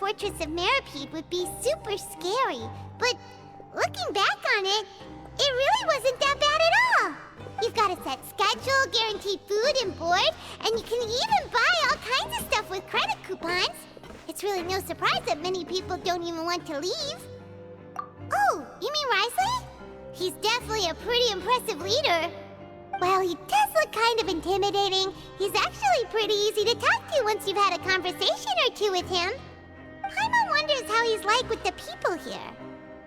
fortress of Meripede would be super scary, but looking back on it, it really wasn't that bad at all. You've got a set schedule, guaranteed food and board, and you can even buy all kinds of stuff with credit coupons. It's really no surprise that many people don't even want to leave. Oh, you mean Wriothesley? He's definitely a pretty impressive leader. Well, he does look kind of intimidating. He's actually pretty easy to talk to once you've had a conversation or two with him. Paimon wonders how he's like with the people here.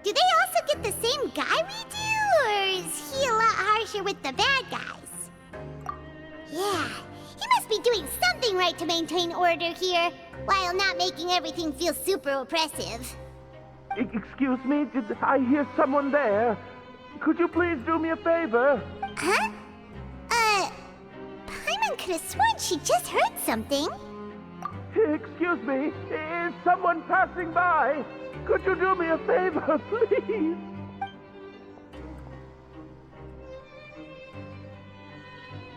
Do they also get the same guy we do, or is he a lot harsher with the bad guys? Yeah, he must be doing something right to maintain order here, while not making everything feel super oppressive. Excuse me, did I hear someone there? Could you please do me a favor? Huh? Paimon could have sworn she just heard something. Excuse me, is someone passing by? Could you do me a favor, please?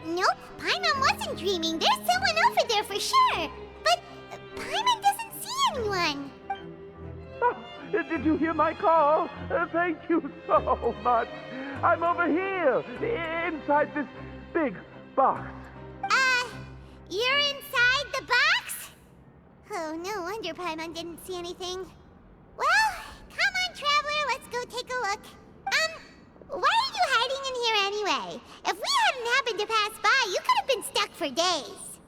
Nope, Paimon wasn't dreaming. There's someone over there for sure. But Paimon doesn't see anyone. Oh, did you hear my call? Thank you so much. I'm over here, inside this big box. You're inside the box? Oh, no wonder Paimon didn't see anything. Well, come on, Traveler, let's go take a look. Why are you hiding in here anyway? If we hadn't happened to pass by, you could have been stuck for days.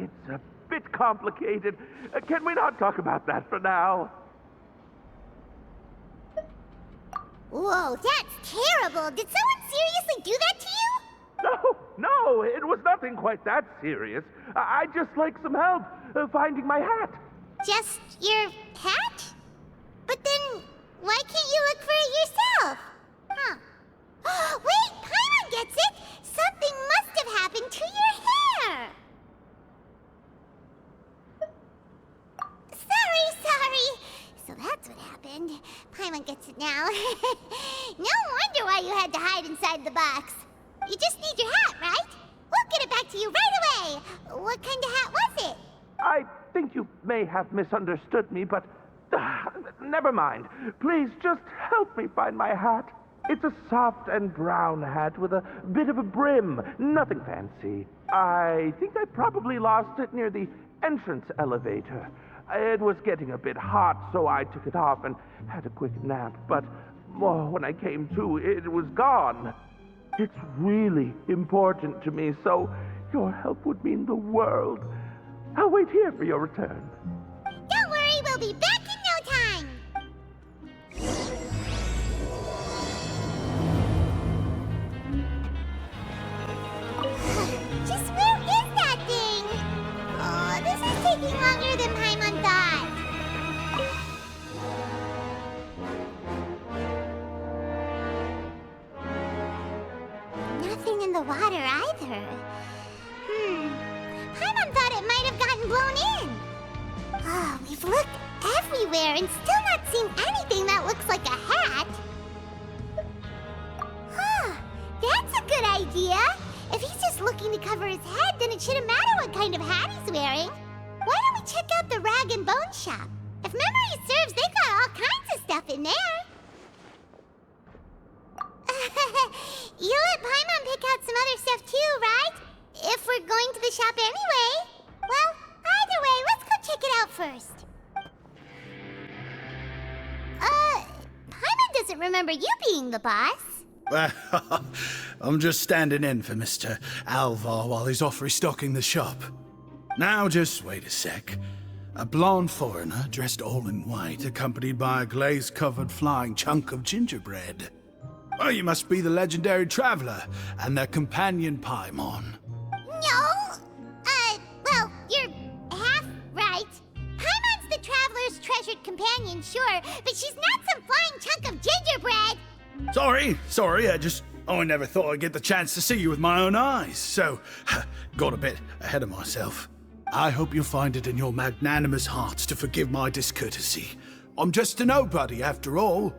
It's a bit complicated. Can we not talk about that for now? Whoa, that's terrible. Did someone seriously do that to you? No, it was nothing quite that serious. I'd just like some help finding my hat. Just your hat? But then, why can't you look for it yourself? Huh. Wait, Paimon gets it! Something must have happened to your hair! Sorry. So that's what happened. Paimon gets it now. No wonder why you had to hide inside the box. You just need your hat, right? We'll get it back to you right away. What kind of hat was it? I think you may have misunderstood me, but never mind. Please just help me find my hat. It's a soft and brown hat with a bit of a brim. Nothing fancy. I think I probably lost it near the entrance elevator. It was getting a bit hot, so I took it off and had a quick nap. But when I came to, it was gone. It's really important to me, so your help would mean the world. I'll wait here for your return. Don't worry, we'll be back in no time. Just where is that thing? Oh, this is taking longer than Paimon thought. Nothing in the water either. Paimon thought it might have gotten blown in. Oh, we've looked everywhere and still not seen anything that looks like a hat. Huh, that's a good idea. If he's just looking to cover his head, then it shouldn't matter what kind of hat he's wearing. Why don't we check out the rag and bone shop? If memory serves, they got all kinds of stuff in there. You let Paimon pick out some other stuff too, right? If we're going to the shop anyway. Well, either way, let's go check it out first. Paimon doesn't remember you being the boss. Well, I'm just standing in for Mr. Alvar while he's off restocking the shop. Now, just wait a sec. A blonde foreigner, dressed all in white, accompanied by a glaze-covered flying chunk of gingerbread. Well, you must be the legendary traveler and their companion Paimon. No! Well, you're half right. Paimon's the traveler's treasured companion, sure, but she's not some flying chunk of gingerbread! Sorry, I never thought I'd get the chance to see you with my own eyes, so got a bit ahead of myself. I hope you'll find it in your magnanimous hearts to forgive my discourtesy. I'm just a nobody, after all.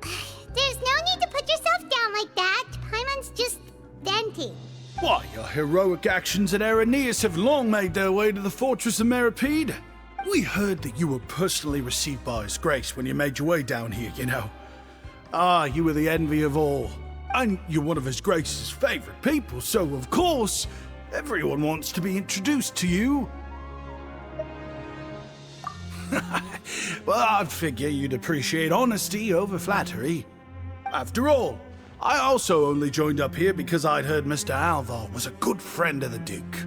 There's no need to put yourself down like that. Paimon's just venting. Why, your heroic actions at Araneus have long made their way to the fortress of Meripede. We heard that you were personally received by His Grace when you made your way down here, you know. Ah, you were the envy of all. And you're one of His Grace's favorite people, so of course, everyone wants to be introduced to you. Well, I'd figure you'd appreciate honesty over flattery. After all, I also only joined up here because I'd heard Mr. Alvar was a good friend of the Duke.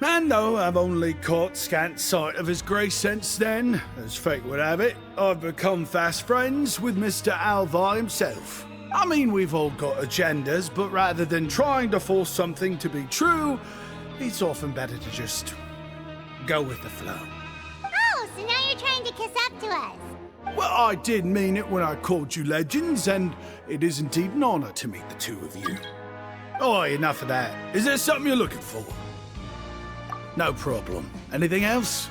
And though I've only caught scant sight of His Grace since then, as fate would have it, I've become fast friends with Mr. Alvar himself. I mean, we've all got agendas, but rather than trying to force something to be true, it's often better to just go with the flow. Oh, so now you're trying to kiss up to us. Well, I did mean it when I called you legends, and it is indeed an honor to meet the two of you. Oh, enough of that. Is there something you're looking for? No problem. Anything else?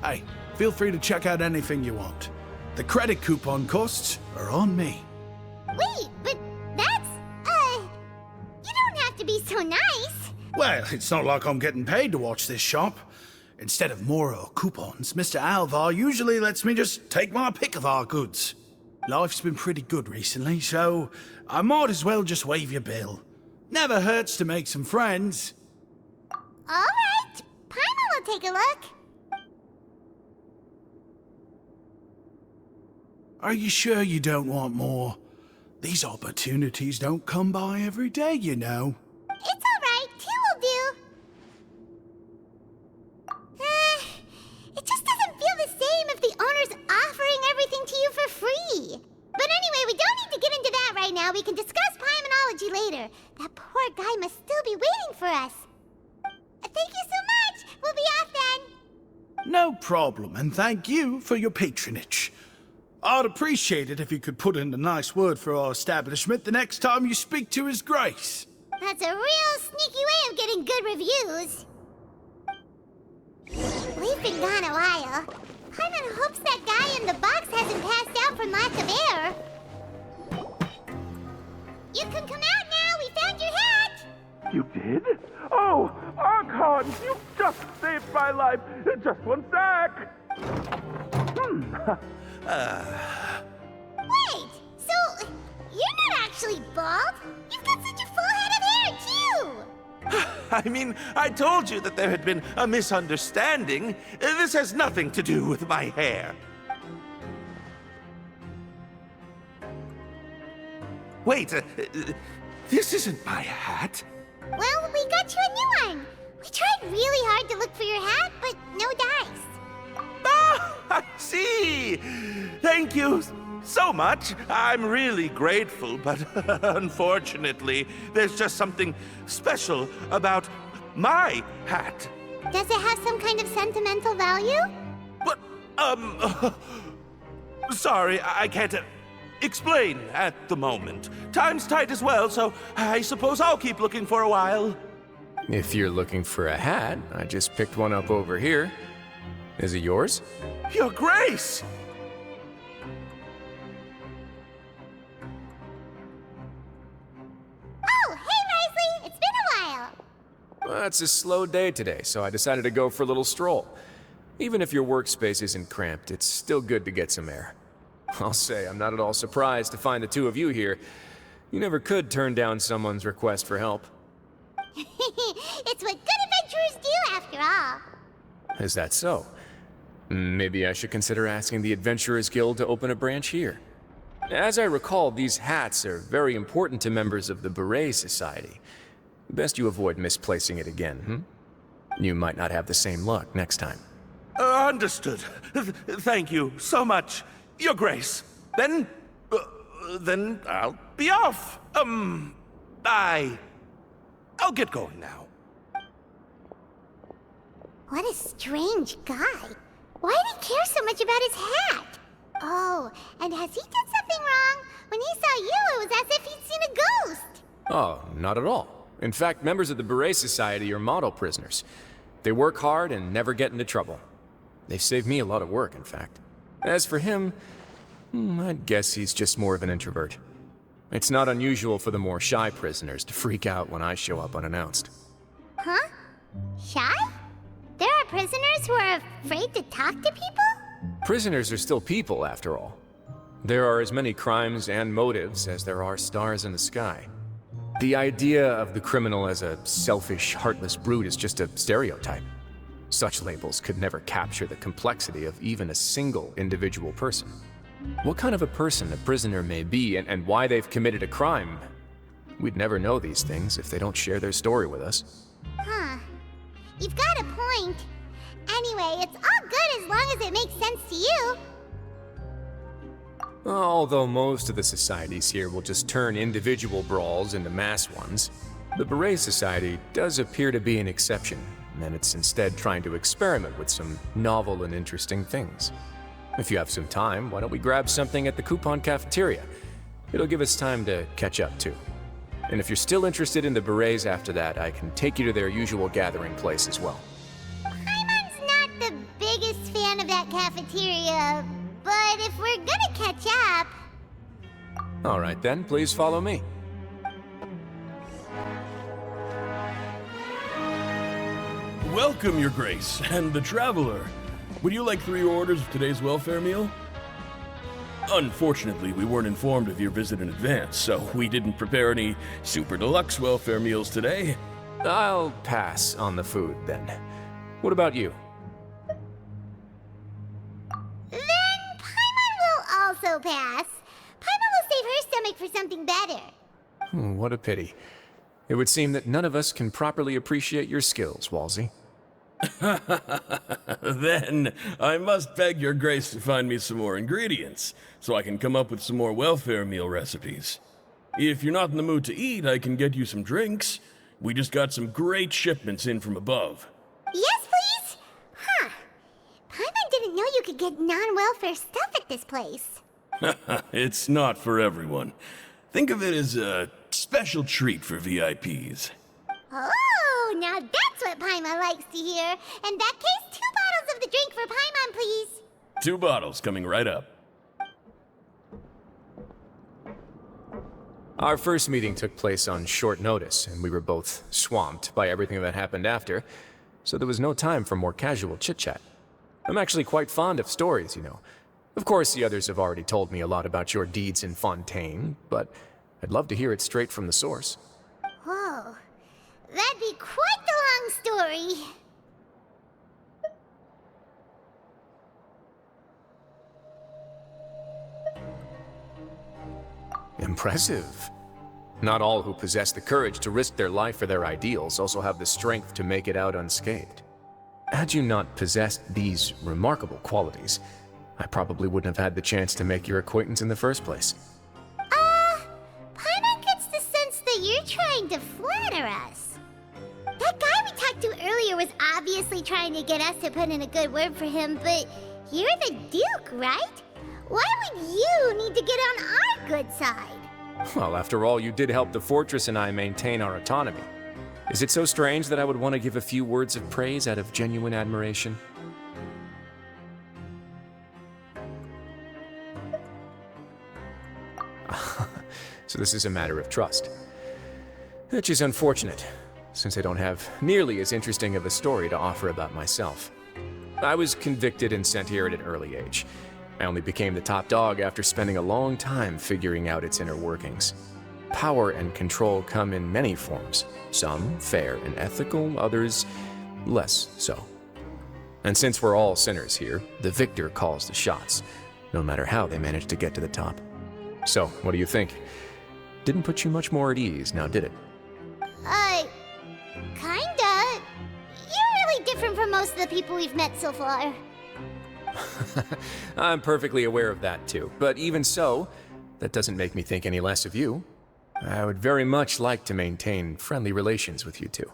Hey, feel free to check out anything you want. The credit coupon costs are on me. Wait, but that's, you don't have to be so nice. Well, it's not like I'm getting paid to watch this shop. Instead of more or coupons, Mr. Alvar usually lets me just take my pick of our goods. Life's been pretty good recently, so I might as well just waive your bill. Never hurts to make some friends. All right, Paimon will take a look. Are you sure you don't want more? These opportunities don't come by every day, you know. It's all right, two will do. It just doesn't feel the same if the owner's offering everything to you for free. But anyway, we don't need to get into that right now. We can discuss Paimonology later. That poor guy must still be waiting for us. Thank you so much. We'll be off then. No problem, and thank you for your patronage. I'd appreciate it if you could put in a nice word for our establishment the next time you speak to His Grace. That's a real sneaky way of getting good reviews. We've been gone a while. Paimon hopes that guy in the box hasn't passed out from lack of air. You can come out now. We found your hat. You did? Oh, Archon, you just saved my life. Just one sec. Wait, so you're not actually bald? You've got such a full head of hair, too. I mean, I told you that there had been a misunderstanding. This has nothing to do with my hair. Wait, this isn't my hat. Well, we got you a new one. We tried really hard to look for your hat, but no dice. Ah, I see. Thank you so much. I'm really grateful, but unfortunately, there's just something special about my hat. Does it have some kind of sentimental value? But, sorry, I can't explain at the moment. Time's tight as well, so I suppose I'll keep looking for a while. If you're looking for a hat, I just picked one up over here. Is it yours? Your Grace! Oh, hey, Wriothesley! It's been a while. Well, it's a slow day today, so I decided to go for a little stroll. Even if your workspace isn't cramped, it's still good to get some air. I'll say, I'm not at all surprised to find the two of you here. You never could turn down someone's request for help. It's what good adventurers do, after all. Is that so? Maybe I should consider asking the Adventurers Guild to open a branch here. As I recall, these hats are very important to members of the Beret Society. Best you avoid misplacing it again, You might not have the same luck next time. Understood. Thank you so much, Your Grace. Then I'll be off. I'll get going now. What a strange guy. Why did he care so much about his hat? Oh, and has he done something wrong? When he saw you, it was as if he'd seen a ghost. Oh, not at all. In fact, members of the Beret Society are model prisoners. They work hard and never get into trouble. They've saved me a lot of work, in fact. As for him, I'd guess he's just more of an introvert. It's not unusual for the more shy prisoners to freak out when I show up unannounced. Huh? Shy? There are prisoners who are afraid to talk to people? Prisoners are still people, after all. There are as many crimes and motives as there are stars in the sky. The idea of the criminal as a selfish, heartless brute is just a stereotype. Such labels could never capture the complexity of even a single individual person. What kind of a person a prisoner may be and why they've committed a crime, we'd never know these things if they don't share their story with us. Huh. You've got a point. Anyway, it's all good as long as it makes sense to you. Although most of the societies here will just turn individual brawls into mass ones, the Beret Society does appear to be an exception, and it's instead trying to experiment with some novel and interesting things. If you have some time, why don't we grab something at the Coupon Cafeteria? It'll give us time to catch up too. And if you're still interested in the Berets after that, I can take you to their usual gathering place as well. Paimon's not the biggest fan of that cafeteria, but if we're gonna catch up... All right then, please follow me. Welcome, Your Grace, and the Traveler. Would you like 3 orders of today's welfare meal? Unfortunately, we weren't informed of your visit in advance, so we didn't prepare any super deluxe welfare meals today. I'll pass on the food then. What about you? Then Paimon will also pass. Paimon will save her stomach for something better. What a pity. It would seem that none of us can properly appreciate your skills, Walsey. Then I must beg Your Grace to find me some more ingredients, so I can come up with some more welfare meal recipes. If you're not in the mood to eat, I can get you some drinks. We just got some great shipments in from above. Yes, please? Huh. Paimon didn't know you could get non-welfare stuff at this place. It's not for everyone. Think of it as a special treat for VIPs. Oh, now that's what Paimon likes to hear. In that case, 2 bottles of the drink for Paimon, please. 2 bottles coming right up. Our first meeting took place on short notice, and we were both swamped by everything that happened after, so there was no time for more casual chit-chat. I'm actually quite fond of stories, you know. Of course, the others have already told me a lot about your deeds in Fontaine, but I'd love to hear it straight from the source. Whoa. That'd be quite the long story. Impressive. Not all who possess the courage to risk their life for their ideals also have the strength to make it out unscathed. Had you not possessed these remarkable qualities, I probably wouldn't have had the chance to make your acquaintance in the first place. Paimon gets the sense that you're trying to flatter us. That guy we talked to earlier was obviously trying to get us to put in a good word for him, but you're the Duke, right? Why would you need to get on our good side? Well, after all, you did help the fortress and I maintain our autonomy. Is it so strange that I would want to give a few words of praise out of genuine admiration? So this is a matter of trust. Which is unfortunate, since I don't have nearly as interesting of a story to offer about myself. I was convicted and sent here at an early age. I only became the top dog after spending a long time figuring out its inner workings. Power and control come in many forms, some fair and ethical, others less so. And since we're all sinners here, the victor calls the shots, no matter how they manage to get to the top. So, what do you think? Didn't put you much more at ease, now did it? Kinda. You're really different from most of the people we've met so far. I'm perfectly aware of that too, but even so, that doesn't make me think any less of you. I would very much like to maintain friendly relations with you two.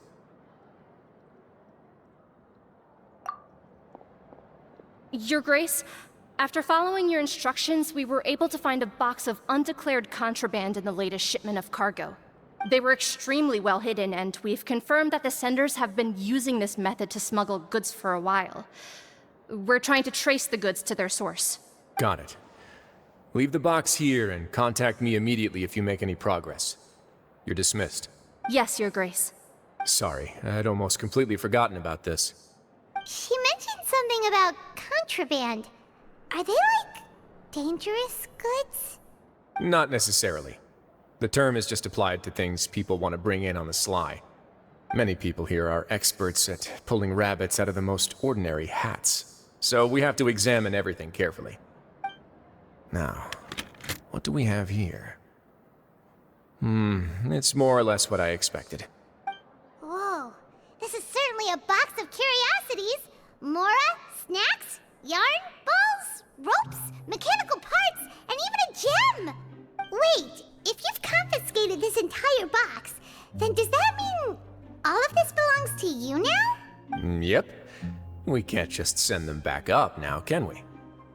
Your Grace, after following your instructions, we were able to find a box of undeclared contraband in the latest shipment of cargo. They were extremely well hidden, and we've confirmed that the senders have been using this method to smuggle goods for a while. We're trying to trace the goods to their source. Got it. Leave the box here and contact me immediately if you make any progress. You're dismissed. Yes, Your Grace. Sorry, I'd almost completely forgotten about this. She mentioned something about contraband. Are they like dangerous goods? Not necessarily. The term is just applied to things people want to bring in on the sly. Many people here are experts at pulling rabbits out of the most ordinary hats, so we have to examine everything carefully. Now, what do we have here? It's more or less what I expected. Whoa, this is certainly a box of curiosities. Mora, snacks, yarn, balls, ropes, mechanical parts, and even a gem! Wait, if you've confiscated this entire box, then does that mean all of this belongs to you now? Yep. We can't just send them back up now, can we?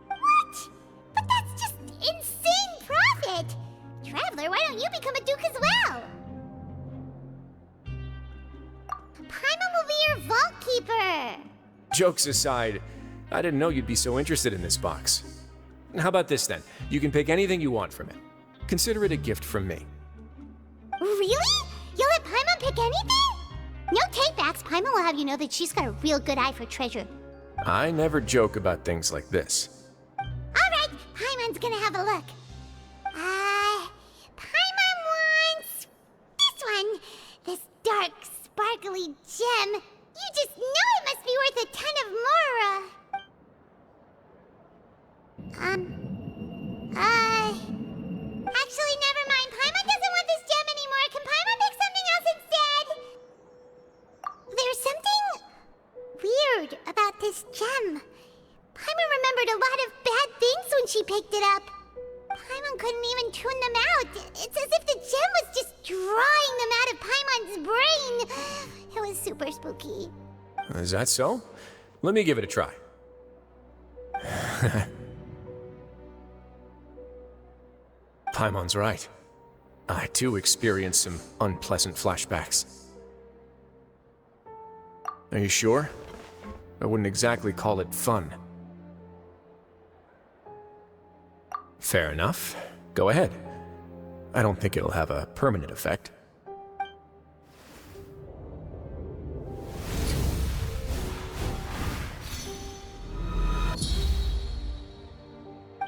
What? But that's just insane profit! Traveler, why don't you become a duke as well? Paimon will be your vault keeper! Jokes aside, I didn't know you'd be so interested in this box. How about this then? You can pick anything you want from it. Consider it a gift from me. Really? You'll let Paimon pick anything? No takebacks. Paimon will have you know that she's got a real good eye for treasure. I never joke about things like this. Alright, Paimon's gonna have a look. Paimon wants this one. This dark, sparkly gem. You just know it must be worth a ton of Mora. Actually, never mind. Paimon doesn't want this gem anymore. Can Paimon pick something else instead? There's something weird about this gem. Paimon remembered a lot of bad things when she picked it up. Paimon couldn't even tune them out. It's as if the gem was just drawing them out of Paimon's brain. It was super spooky. Is that so? Let me give it a try. Paimon's right. I too experienced some unpleasant flashbacks. Are you sure? I wouldn't exactly call it fun. Fair enough. Go ahead. I don't think it'll have a permanent effect.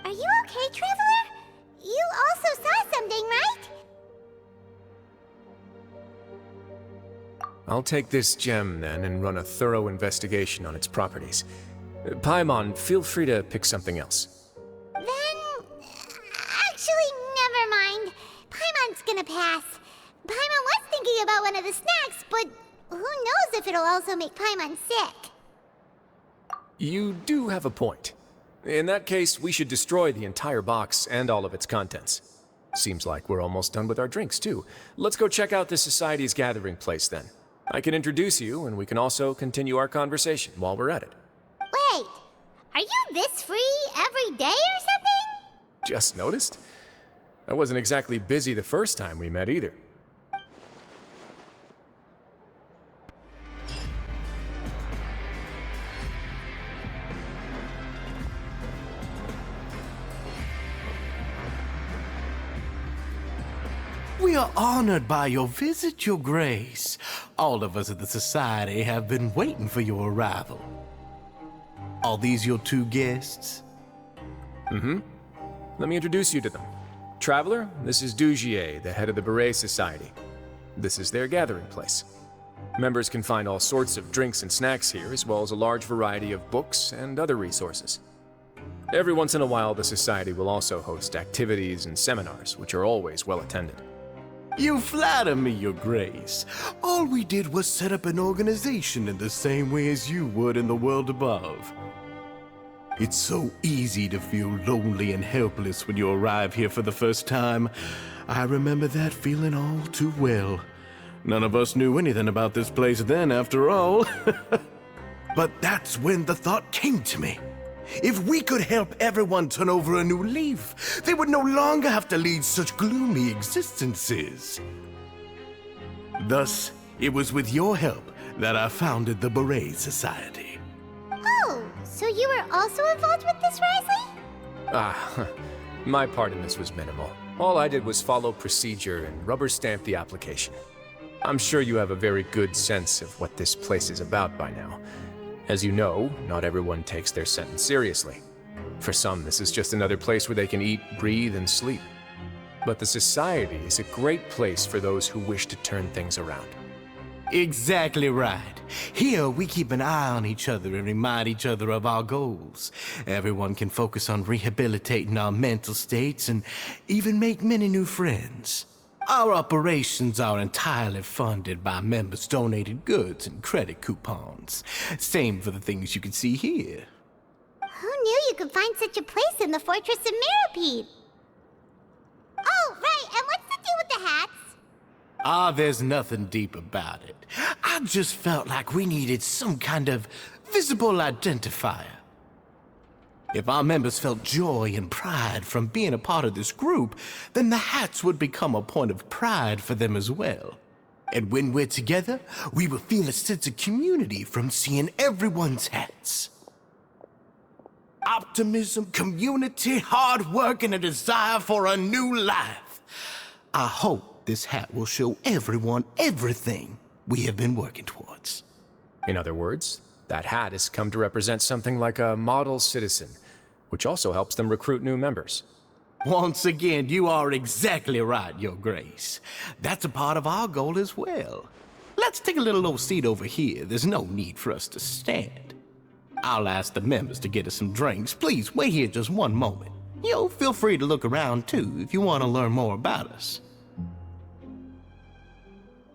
Are you okay, Traveler? You also saw something, right? I'll take this gem then and run a thorough investigation on its properties. Paimon, feel free to pick something else. Then, actually, never mind. Paimon's gonna pass. Paimon was thinking about one of the snacks, but who knows if it'll also make Paimon sick. You do have a point. In that case, we should destroy the entire box and all of its contents. Seems like we're almost done with our drinks, too. Let's go check out the Society's gathering place, then. I can introduce you, and we can also continue our conversation while we're at it. Wait, are you this free every day or something? Just noticed? I wasn't exactly busy the first time we met, either. We are honored by your visit, Your Grace. All of us at the Society have been waiting for your arrival. Are these your two guests? Let me introduce you to them. Traveler, this is Dugier, the head of the Beret Society. This is their gathering place. Members can find all sorts of drinks and snacks here, as well as a large variety of books and other resources. Every once in a while, the Society will also host activities and seminars, which are always well attended. You flatter me, Your Grace. All we did was set up an organization in the same way as you would in the world above. It's so easy to feel lonely and helpless when you arrive here for the first time. I remember that feeling all too well. None of us knew anything about this place then, after all. But that's when the thought came to me. If we could help everyone turn over a new leaf, they would no longer have to lead such gloomy existences. Thus, it was with your help that I founded the Beret Society. Oh, so you were also involved with this, Wriothesley? My part in this was minimal. All I did was follow procedure and rubber stamp the application. I'm sure you have a very good sense of what this place is about by now. As you know, not everyone takes their sentence seriously. For some, this is just another place where they can eat, breathe, and sleep. But the Society is a great place for those who wish to turn things around. Exactly right. Here, we keep an eye on each other and remind each other of our goals. Everyone can focus on rehabilitating our mental states and even make many new friends. Our operations are entirely funded by members' donated goods and credit coupons. Same for the things you can see here. Who knew you could find such a place in the Fortress of Mirapede? Oh, right, and what's the deal with the hats? There's nothing deep about it. I just felt like we needed some kind of visible identifier. If our members felt joy and pride from being a part of this group, then the hats would become a point of pride for them as well. And when we're together, we will feel a sense of community from seeing everyone's hats. Optimism, community, hard work, and a desire for a new life. I hope this hat will show everyone everything we have been working towards. In other words, that hat has come to represent something like a model citizen, which also helps them recruit new members. Once again, you are exactly right, Your Grace. That's a part of our goal as well. Let's take a little old seat over here. There's no need for us to stand. I'll ask the members to get us some drinks. Please wait here just one moment. Feel free to look around too if you want to learn more about us.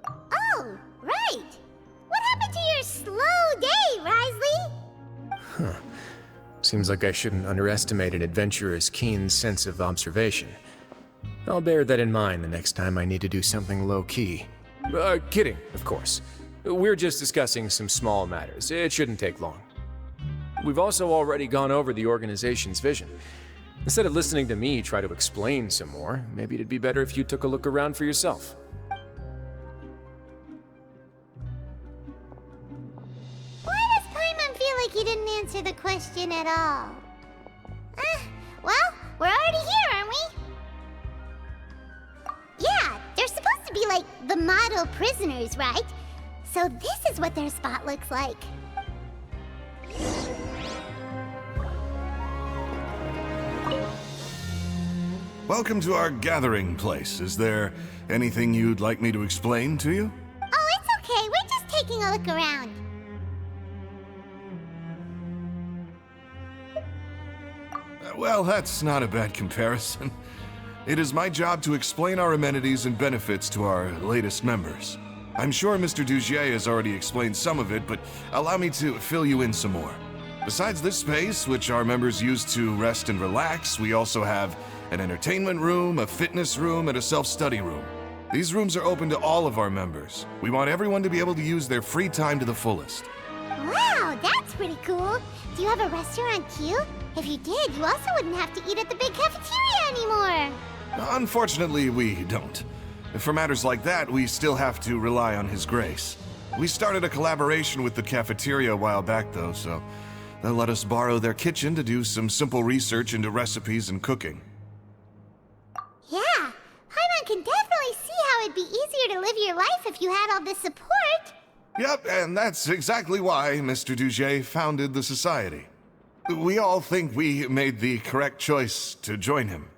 Oh, right. What happened to your slow day, Wriothesley? Seems like I shouldn't underestimate an adventurer's keen sense of observation. I'll bear that in mind the next time I need to do something low-key. Kidding, of course. We're just discussing some small matters. It shouldn't take long. We've also already gone over the organization's vision. Instead of listening to me try to explain some more, maybe it'd be better if you took a look around for yourself. Why does Paimon feel like he didn't answer the question at all? Well, we're already here, aren't we? Yeah, they're supposed to be like the model prisoners, right? So this is what their spot looks like. Welcome to our gathering place. Is there anything you'd like me to explain to you? Oh, it's okay. We're just taking a look around. Well, that's not a bad comparison. It is my job to explain our amenities and benefits to our latest members. I'm sure Mr. Dugier has already explained some of it, but allow me to fill you in some more. Besides this space, which our members use to rest and relax, we also have an entertainment room, a fitness room, and a self-study room. These rooms are open to all of our members. We want everyone to be able to use their free time to the fullest. Wow, that's pretty cool. Do you have a restaurant too? If you did, you also wouldn't have to eat at the big cafeteria anymore. Unfortunately, we don't. For matters like that, we still have to rely on His Grace. We started a collaboration with the cafeteria a while back, though, so they'll let us borrow their kitchen to do some simple research into recipes and cooking. Yeah, Paimon can definitely see how it'd be easier to live your life if you had all this support. Yep, and that's exactly why Mr. Dugier founded the Society. We all think we made the correct choice to join him.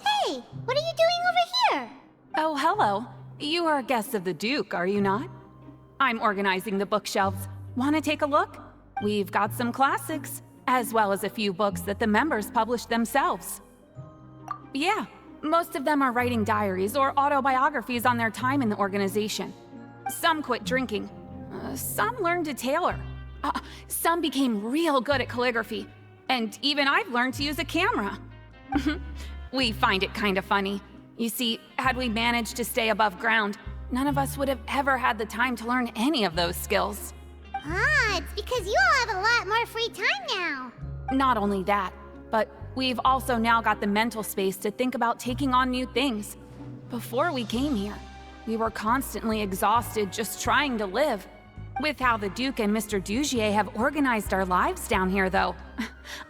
Hey, what are you doing over here? Oh, hello. You are guests of the Duke, are you not? I'm organizing the bookshelves. Want to take a look? We've got some classics, as well as a few books that the members published themselves. Yeah, most of them are writing diaries or autobiographies on their time in the organization. Some quit drinking. Some learned to tailor. Some became real good at calligraphy. And even I've learned to use a camera. We find it kind of funny. You see, had we managed to stay above ground, none of us would have ever had the time to learn any of those skills. It's because you all have a lot more free time now. Not only that, but we've also now got the mental space to think about taking on new things. Before we came here, we were constantly exhausted just trying to live. With how the Duke and Mr. Dugier have organized our lives down here, though,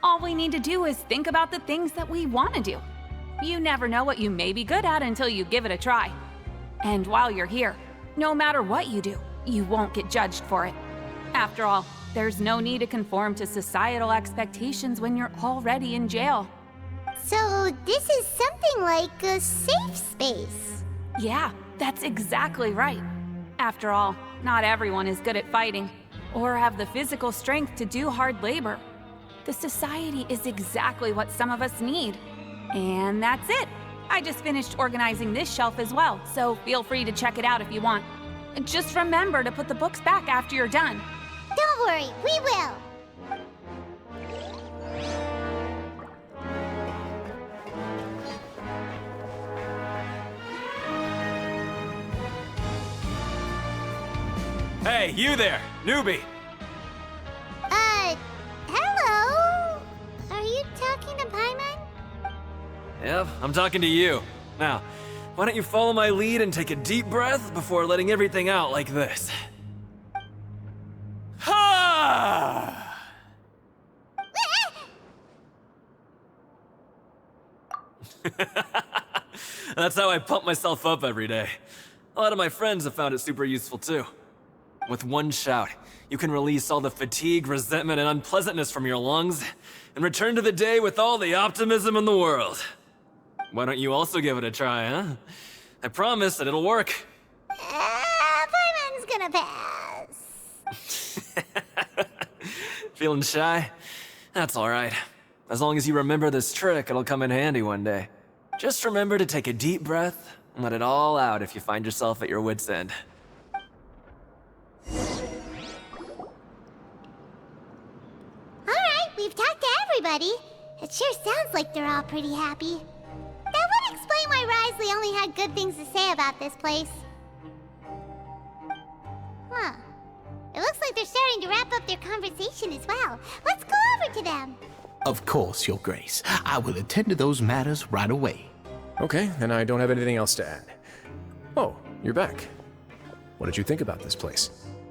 all we need to do is think about the things that we want to do. You never know what you may be good at until you give it a try. And while you're here, no matter what you do, you won't get judged for it. After all, there's no need to conform to societal expectations when you're already in jail. So this is something like a safe space. Yeah, that's exactly right. After all, not everyone is good at fighting, or have the physical strength to do hard labor. The society is exactly what some of us need. And that's it. I just finished organizing this shelf as well, so feel free to check it out if you want. Just remember to put the books back after you're done. Don't worry, we will. Hey, you there, newbie! Hello? Are you talking to Paimon? Yep, I'm talking to you. Now, why don't you follow my lead and take a deep breath before letting everything out like this? Ha! That's how I pump myself up every day. A lot of my friends have found it super useful too. With one shout, you can release all the fatigue, resentment, and unpleasantness from your lungs and return to the day with all the optimism in the world. Why don't you also give it a try, huh? I promise that it'll work. Paimon's gonna pass. Feeling shy? That's alright. As long as you remember this trick, it'll come in handy one day. Just remember to take a deep breath and let it all out if you find yourself at your wit's end. Alright, we've talked to everybody. It sure sounds like they're all pretty happy. That would explain why Wriothesley only had good things to say about this place. Huh. It looks like they're starting to wrap up their conversation as well. Let's go over to them. Of course, Your Grace. I will attend to those matters right away. Okay, then I don't have anything else to add. Oh, you're back. What did you think about this place?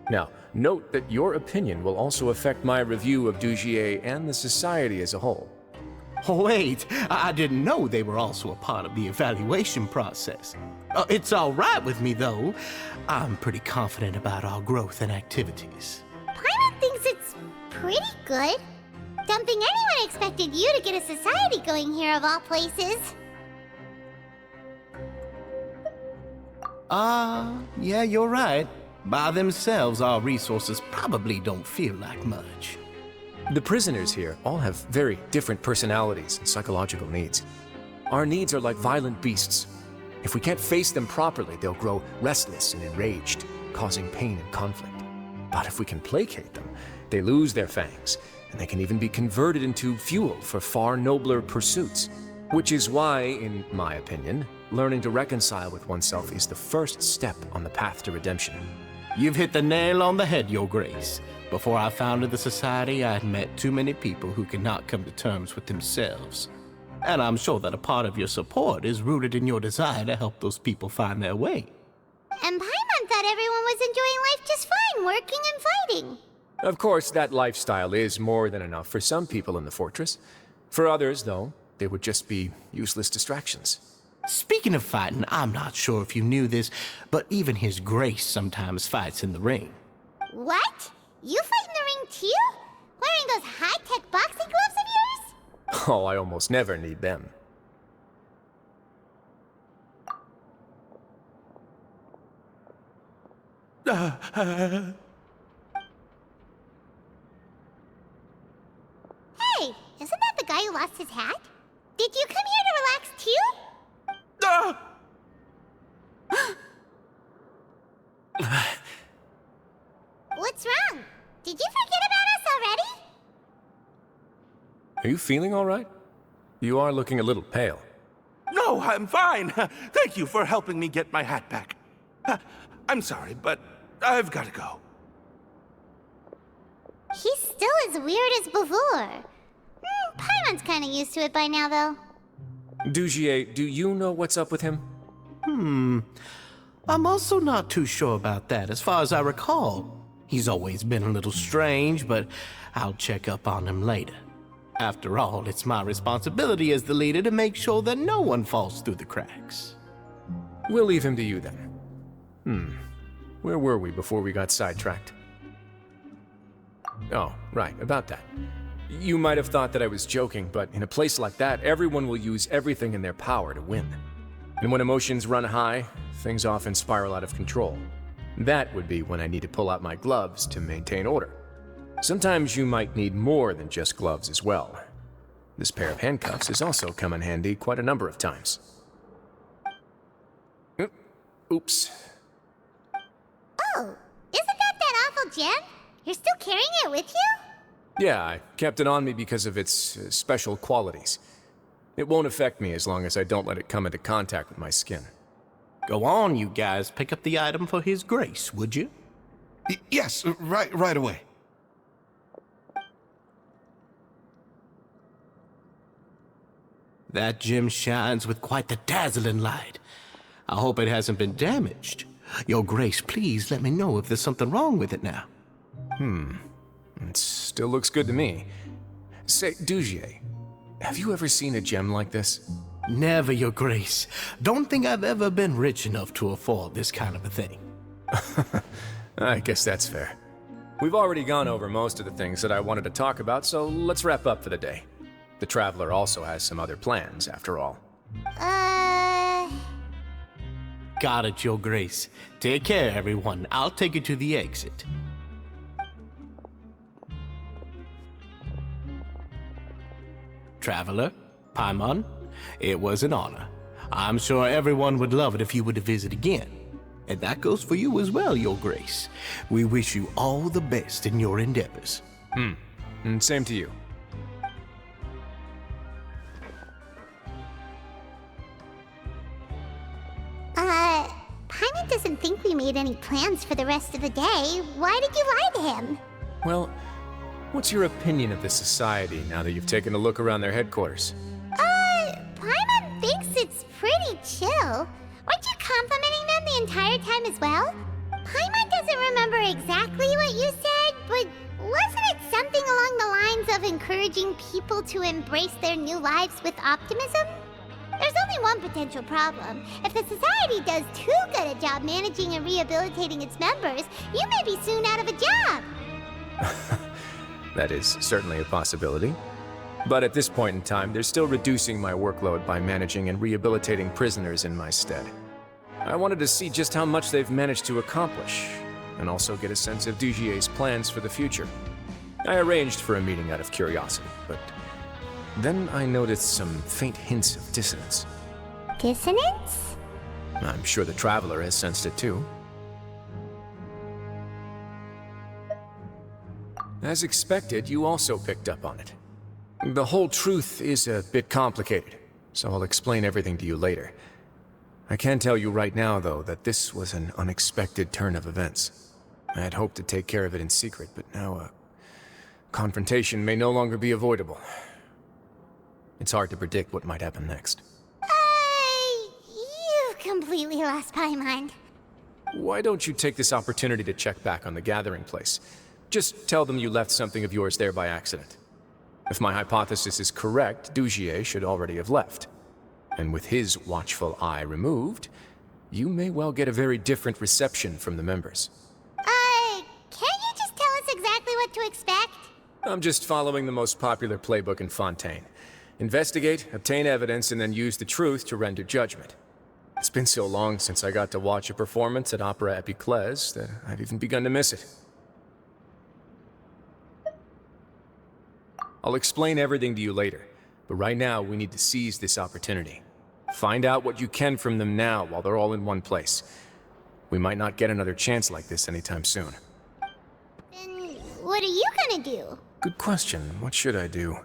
Now, note that your opinion will also affect my review of Dugier and the society as a whole. Wait, I didn't know they were also a part of the evaluation process. It's all right with me, though. I'm pretty confident about our growth and activities. Paimon thinks it's pretty good. Don't think anyone expected you to get a society going here of all places. Yeah, you're right. By themselves, our resources probably don't feel like much. The prisoners here all have very different personalities and psychological needs. Our needs are like violent beasts. If we can't face them properly, they'll grow restless and enraged, causing pain and conflict. But if we can placate them, they lose their fangs, and they can even be converted into fuel for far nobler pursuits. Which is why, in my opinion, learning to reconcile with oneself is the first step on the path to redemption. You've hit the nail on the head, Your Grace. Before I founded the Society, I had met too many people who could not come to terms with themselves. And I'm sure that a part of your support is rooted in your desire to help those people find their way. And Paimon thought everyone was enjoying life just fine, working and fighting. Of course, that lifestyle is more than enough for some people in the fortress. For others, though, they would just be useless distractions. Speaking of fighting, I'm not sure if you knew this, but even His Grace sometimes fights in the ring. What? You fight in the ring too? Wearing those high-tech boxing gloves of yours? Oh, I almost never need them. Hey, isn't that the guy who lost his hat? Did you come here to relax too? What's wrong? Did you forget about us already? Are you feeling all right? You are looking a little pale. No, I'm fine. Thank you for helping me get my hat back. I'm sorry, but I've got to go. He's still as weird as before. Paimon's kind of used to it by now, though. Dugier, do you know what's up with him? I'm also not too sure about that. As far as I recall, He's always been a little strange, but I'll check up on him later. After all, it's my responsibility as the leader to make sure that no one falls through the cracks. We'll leave him to you then. Where were we before we got sidetracked? Oh, right, about that. You might have thought that I was joking, but in a place like that, everyone will use everything in their power to win. And when emotions run high, things often spiral out of control. That would be when I need to pull out my gloves to maintain order. Sometimes you might need more than just gloves as well. This pair of handcuffs has also come in handy quite a number of times. Oops. Oh, isn't that awful gem? You're still carrying it with you? Yeah, I kept it on me because of its special qualities. It won't affect me as long as I don't let it come into contact with my skin. Go on, you guys. Pick up the item for His Grace, would you? Yes, right away. That gem shines with quite the dazzling light. I hope it hasn't been damaged. Your Grace, please let me know if there's something wrong with it now. It still looks good to me. Say, Dugier, have you ever seen a gem like this? Never, Your Grace. Don't think I've ever been rich enough to afford this kind of a thing. I guess that's fair. We've already gone over most of the things that I wanted to talk about, so let's wrap up for the day. The Traveler also has some other plans, after all. Got it, Your Grace. Take care, everyone. I'll take you to the exit. Traveler, Paimon, it was an honor. I'm sure everyone would love it if you were to visit again. And that goes for you as well, Your Grace. We wish you all the best in your endeavors. And same to you. Paimon doesn't think we made any plans for the rest of the day. Why did you lie to him? Well, what's your opinion of the Society now that you've taken a look around their headquarters? Paimon thinks it's pretty chill. Weren't you complimenting them the entire time as well? Paimon doesn't remember exactly what you said, but wasn't it something along the lines of encouraging people to embrace their new lives with optimism? There's only one potential problem. If the Society does too good a job managing and rehabilitating its members, you may be soon out of a job. That is certainly a possibility. But at this point in time, they're still reducing my workload by managing and rehabilitating prisoners in my stead. I wanted to see just how much they've managed to accomplish, and also get a sense of Dugier's plans for the future. I arranged for a meeting out of curiosity, but then I noticed some faint hints of dissonance. Dissonance? I'm sure the Traveler has sensed it too. As expected, you also picked up on it. The whole truth is a bit complicated, so I'll explain everything to you later. I can tell you right now, though, that this was an unexpected turn of events. I had hoped to take care of it in secret, but now a confrontation may no longer be avoidable. It's hard to predict what might happen next. You've completely lost my mind. Why don't you take this opportunity to check back on the gathering place? Just tell them you left something of yours there by accident. If my hypothesis is correct, Dugier should already have left. And with his watchful eye removed, you may well get a very different reception from the members. Can't you just tell us exactly what to expect? I'm just following the most popular playbook in Fontaine. Investigate, obtain evidence, and then use the truth to render judgment. It's been so long since I got to watch a performance at Opera Epiclese that I've even begun to miss it. I'll explain everything to you later, but right now we need to seize this opportunity. Find out what you can from them now while they're all in one place. We might not get another chance like this anytime soon. Then what are you gonna do? Good question. What should I do?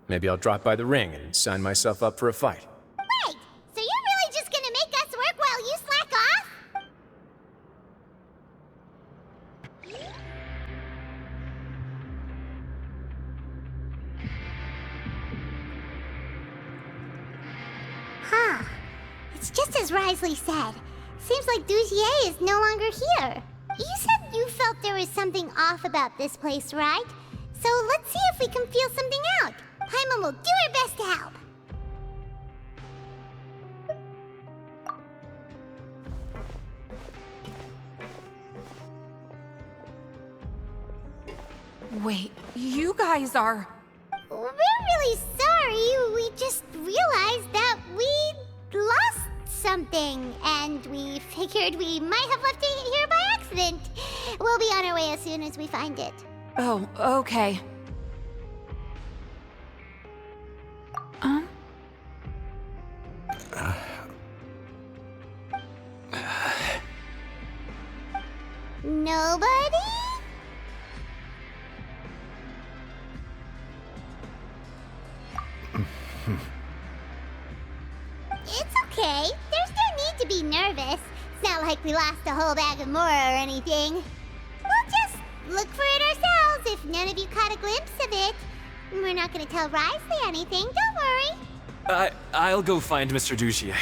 Maybe I'll drop by the ring and sign myself up for a fight. Wait, so you're really just gonna make us work while you slack off? Huh. It's just as Wriothesley said. Seems like Dugier is no longer here. You said you felt there was something off about this place, right? So let's see if we can feel something out. Paimon will do her best to help. Wait, you guys are... We're really sorry. We just realized that we lost something, and we figured we might have left it here by accident. We'll be on our way as soon as we find it. Oh, okay. Nobody? It's okay. There's no need to be nervous. It's not like we lost a whole bag of Mora or anything. We'll just look for it ourselves if none of you caught a glimpse of it. We're not gonna tell Wriothesley anything, don't worry. I'll go find Mr. Dugier.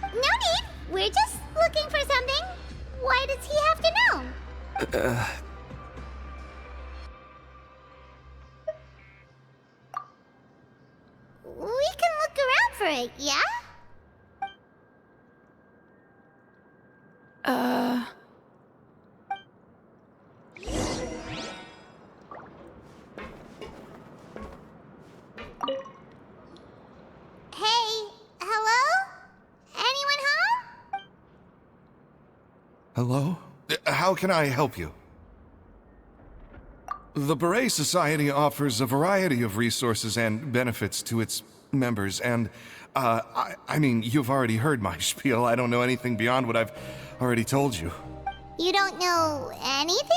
No need. We're just looking for something. Why does he have to know? We can look around for it, yeah? Hey, hello? Anyone home? Hello? How can I help you? The Beret Society offers a variety of resources and benefits to its members, and, I mean, you've already heard my spiel. I don't know anything beyond what I've already told you. You don't know anything?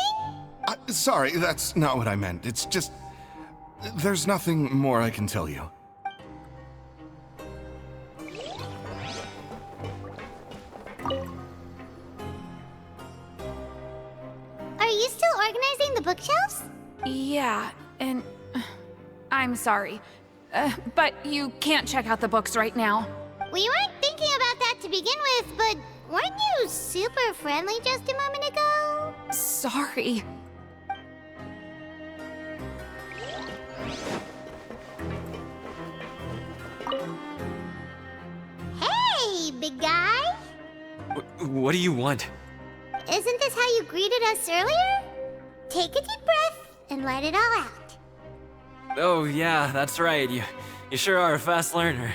Sorry, that's not what I meant. It's just... there's nothing more I can tell you. Are you still organizing the bookshelves? Yeah, and... I'm sorry. But you can't check out the books right now. We weren't thinking about that to begin with, but weren't you super friendly just a moment ago? Sorry. Hey, big guy! What do you want? Isn't this how you greeted us earlier? Take a deep breath and let it all out. Oh, yeah, that's right. You sure are a fast learner.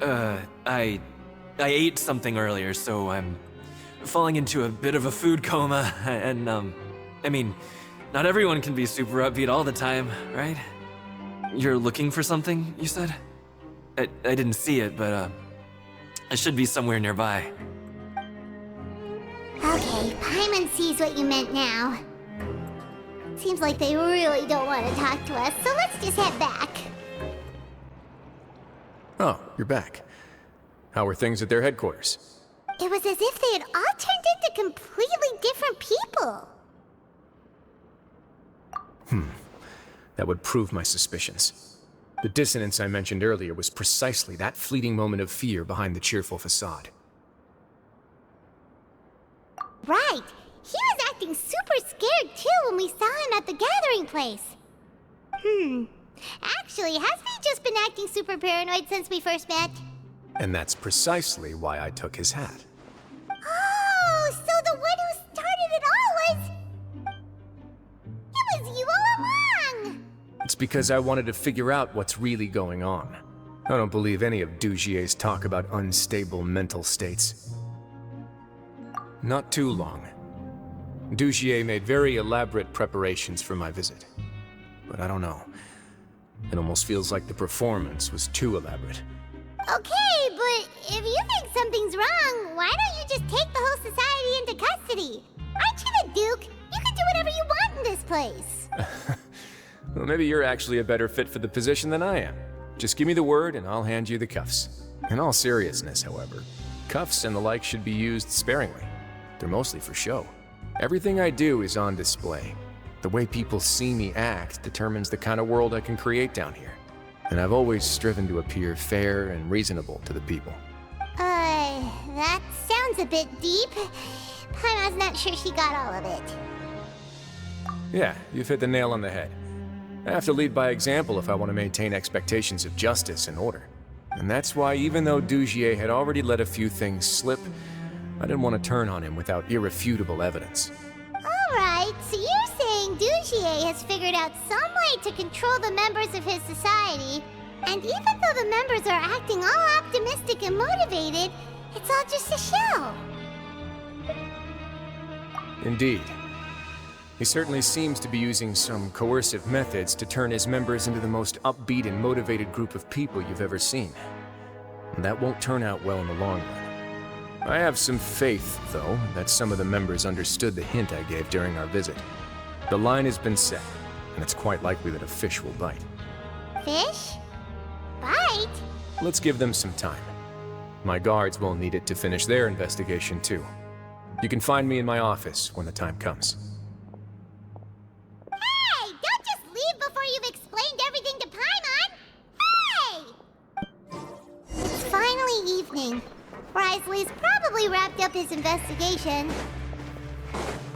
I ate something earlier, so I'm falling into a bit of a food coma, and, I mean, not everyone can be super upbeat all the time, right? You're looking for something, you said? I didn't see it, but, it should be somewhere nearby. Okay, Paimon sees what you meant now. Seems like they really don't want to talk to us, so let's just head back. Oh, you're back. How are things at their headquarters? It was as if they had all turned into completely different people. That would prove my suspicions. The dissonance I mentioned earlier was precisely that fleeting moment of fear behind the cheerful facade. Right. He was acting super scared too when we saw him at the gathering place. Actually, hasn't he just been acting super paranoid since we first met? And that's precisely why I took his hat. Oh, so the one who started it all was... It was you all along! It's because I wanted to figure out what's really going on. I don't believe any of Dugier's talk about unstable mental states. Not too long. Dugier made very elaborate preparations for my visit. But I don't know. It almost feels like the performance was too elaborate. Okay, but if you think something's wrong, why don't you just take the whole society into custody? Aren't you the Duke? You can do whatever you want in this place. Well, maybe you're actually a better fit for the position than I am. Just give me the word and I'll hand you the cuffs. In all seriousness, however, cuffs and the like should be used sparingly. They're mostly for show. Everything I do is on display. The way people see me act determines the kind of world I can create down here. And I've always striven to appear fair and reasonable to the people. That sounds a bit deep. Paimon's not sure she got all of it. Yeah, you've hit the nail on the head. I have to lead by example if I want to maintain expectations of justice and order. And that's why even though Dugier had already let a few things slip, I didn't want to turn on him without irrefutable evidence. Alright, so you're saying Dugier has figured out some way to control the members of his society, and even though the members are acting all optimistic and motivated, it's all just a show. Indeed. He certainly seems to be using some coercive methods to turn his members into the most upbeat and motivated group of people you've ever seen. And that won't turn out well in the long run. I have some faith, though, that some of the members understood the hint I gave during our visit. The line has been set, and it's quite likely that a fish will bite. Fish? Bite? Let's give them some time. My guards will need it to finish their investigation, too. You can find me in my office when the time comes. Hey! Don't just leave before you've explained everything to Paimon! Hey! It's finally evening. Wriothesley's probably wrapped up his investigation.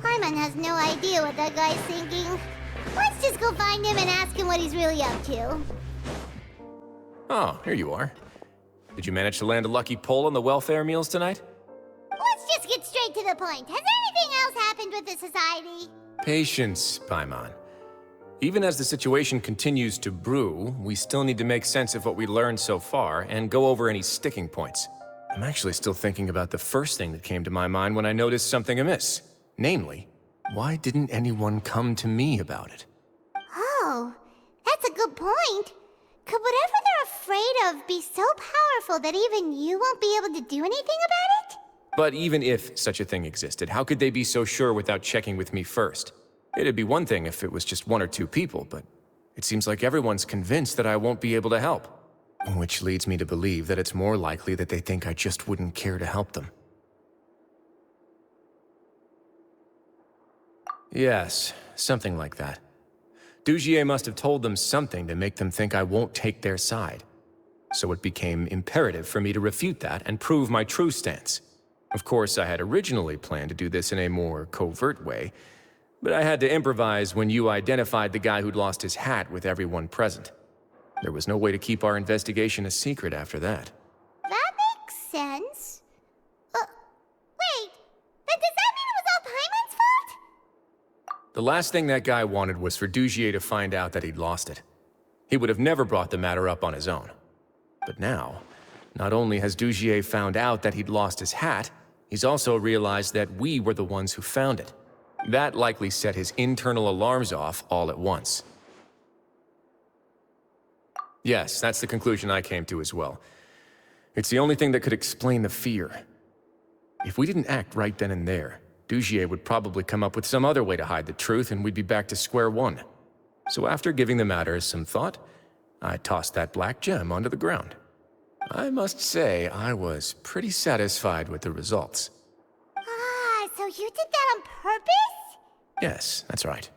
Paimon has no idea what that guy's thinking. Let's just go find him and ask him what he's really up to. Oh, here you are. Did you manage to land a lucky pull on the welfare meals tonight? Let's just get straight to the point. Has anything else happened with the society? Patience, Paimon. Even as the situation continues to brew, we still need to make sense of what we learned so far and go over any sticking points. I'm actually still thinking about the first thing that came to my mind when I noticed something amiss. Namely, why didn't anyone come to me about it? Oh, that's a good point. Could whatever they're afraid of be so powerful that even you won't be able to do anything about it? But even if such a thing existed, how could they be so sure without checking with me first? It'd be one thing if it was just one or two people, but it seems like everyone's convinced that I won't be able to help. Which leads me to believe that it's more likely that they think I just wouldn't care to help them. Yes, something like that. Dugier must have told them something to make them think I won't take their side. So it became imperative for me to refute that and prove my true stance. Of course, I had originally planned to do this in a more covert way, but I had to improvise when you identified the guy who'd lost his hat with everyone present. There was no way to keep our investigation a secret after that. That makes sense. Wait, then does that mean it was all Paimon's fault? The last thing that guy wanted was for Dugier to find out that he'd lost it. He would have never brought the matter up on his own. But now, not only has Dugier found out that he'd lost his hat, he's also realized that we were the ones who found it. That likely set his internal alarms off all at once. Yes, that's the conclusion I came to as well. It's the only thing that could explain the fear. If we didn't act right then and there, Dugier would probably come up with some other way to hide the truth and we'd be back to square one. So after giving the matter some thought, I tossed that black gem onto the ground. I must say, I was pretty satisfied with the results. Ah, so you did that on purpose? Yes, that's right.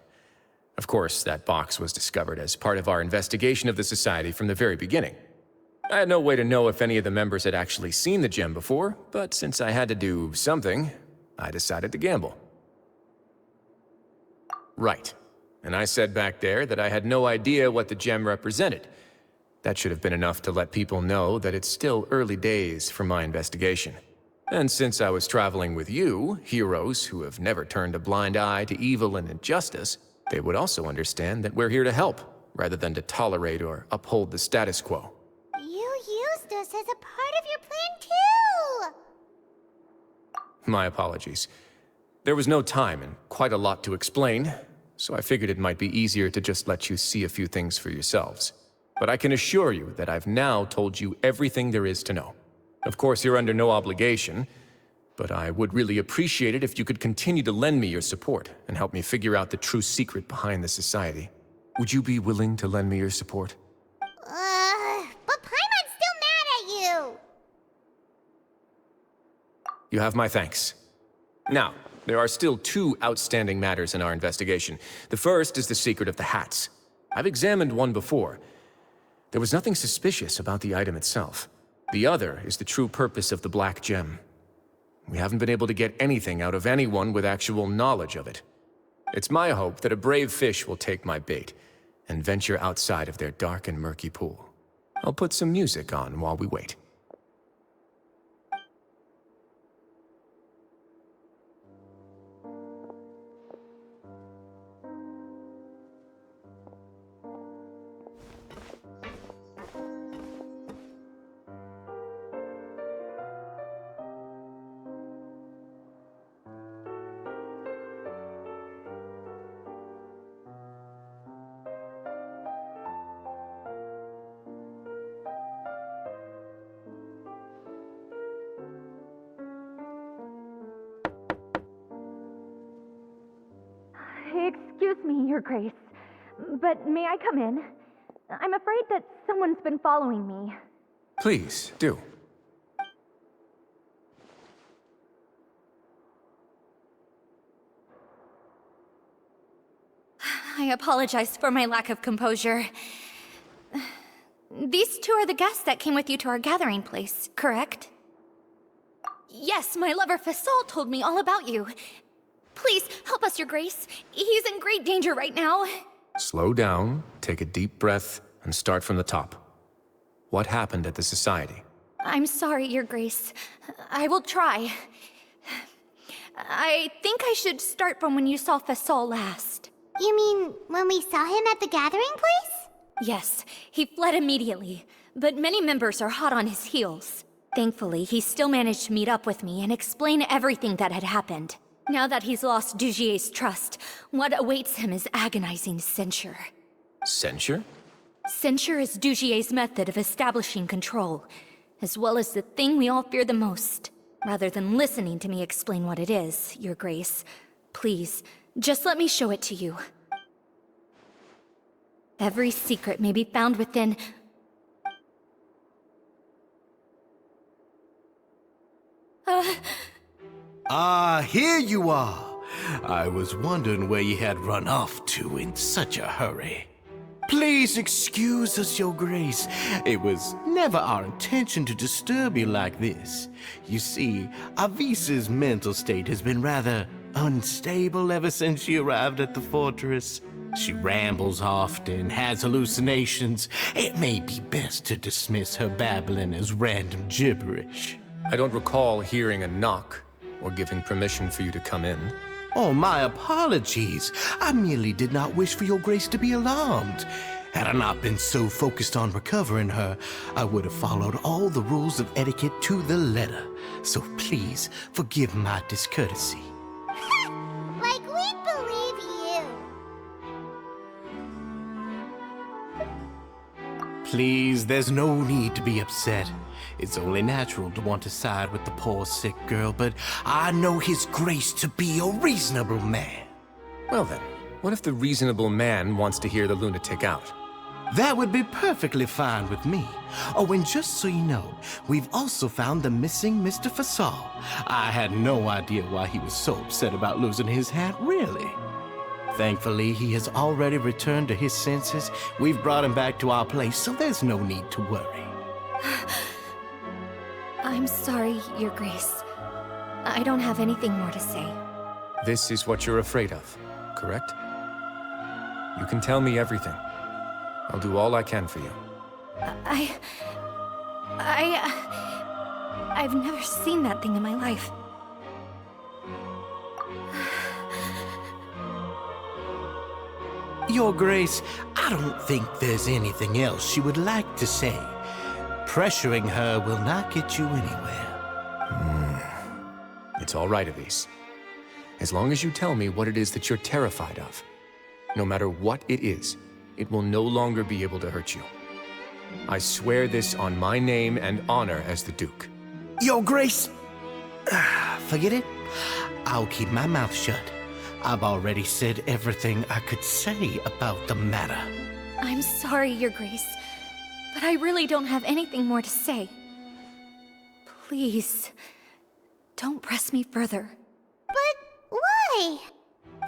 Of course, that box was discovered as part of our investigation of the society from the very beginning. I had no way to know if any of the members had actually seen the gem before, but since I had to do something, I decided to gamble. Right. And I said back there that I had no idea what the gem represented. That should have been enough to let people know that it's still early days for my investigation. And since I was traveling with you, heroes who have never turned a blind eye to evil and injustice, they would also understand that we're here to help, rather than to tolerate or uphold the status quo. You used us as a part of your plan too! My apologies. There was no time and quite a lot to explain, so I figured it might be easier to just let you see a few things for yourselves. But I can assure you that I've now told you everything there is to know. Of course, you're under no obligation, but I would really appreciate it if you could continue to lend me your support and help me figure out the true secret behind the society. Would you be willing to lend me your support? But Paimon's still mad at you! You have my thanks. Now, there are still two outstanding matters in our investigation. The first is the secret of the hats. I've examined one before. There was nothing suspicious about the item itself. The other is the true purpose of the black gem. We haven't been able to get anything out of anyone with actual knowledge of it. It's my hope that a brave fish will take my bait and venture outside of their dark and murky pool. I'll put some music on while we wait. Excuse me, Your Grace, but may I come in? I'm afraid that someone's been following me. Please, do. I apologize for my lack of composure. These two are the guests that came with you to our gathering place, correct? Yes, my lover Fasol told me all about you. Please, help us, Your Grace. He's in great danger right now. Slow down, take a deep breath, and start from the top. What happened at the Society? I'm sorry, Your Grace. I will try. I think I should start from when you saw Fasol last. You mean when we saw him at the gathering place? Yes, he fled immediately, but many members are hot on his heels. Thankfully, he still managed to meet up with me and explain everything that had happened. Now that he's lost Dugier's trust, what awaits him is agonizing censure. Censure? Censure is Dugier's method of establishing control, as well as the thing we all fear the most. Rather than listening to me explain what it is, Your Grace, please, just let me show it to you. Every secret may be found within... Here you are. I was wondering where you had run off to in such a hurry. Please excuse us, Your Grace. It was never our intention to disturb you like this. You see, Avisa's mental state has been rather unstable ever since she arrived at the fortress. She rambles often, has hallucinations. It may be best to dismiss her babbling as random gibberish. I don't recall hearing a knock or giving permission for you to come in. Oh, my apologies. I merely did not wish for Your Grace to be alarmed. Had I not been so focused on recovering her, I would have followed all the rules of etiquette to the letter. So please, forgive my discourtesy. Like we believe you. Please, there's no need to be upset. It's only natural to want to side with the poor sick girl, but I know His Grace to be a reasonable man. Well then, what if the reasonable man wants to hear the lunatic out? That would be perfectly fine with me. Oh, and just so you know, we've also found the missing Mr. Fasol. I had no idea why he was so upset about losing his hat, really. Thankfully, he has already returned to his senses. We've brought him back to our place, so there's no need to worry. I'm sorry, Your Grace. I don't have anything more to say. This is what you're afraid of, correct? You can tell me everything. I'll do all I can for you. I've never seen that thing in my life. Your Grace, I don't think there's anything else she would like to say. Pressuring her will not get you anywhere. It's all right, Elise. As long as you tell me what it is that you're terrified of. No matter what it is, it will no longer be able to hurt you. I swear this on my name and honor as the Duke. Your Grace, forget it. I'll keep my mouth shut. I've already said everything I could say about the matter. I'm sorry, Your Grace, but I really don't have anything more to say. Please, don't press me further. But why?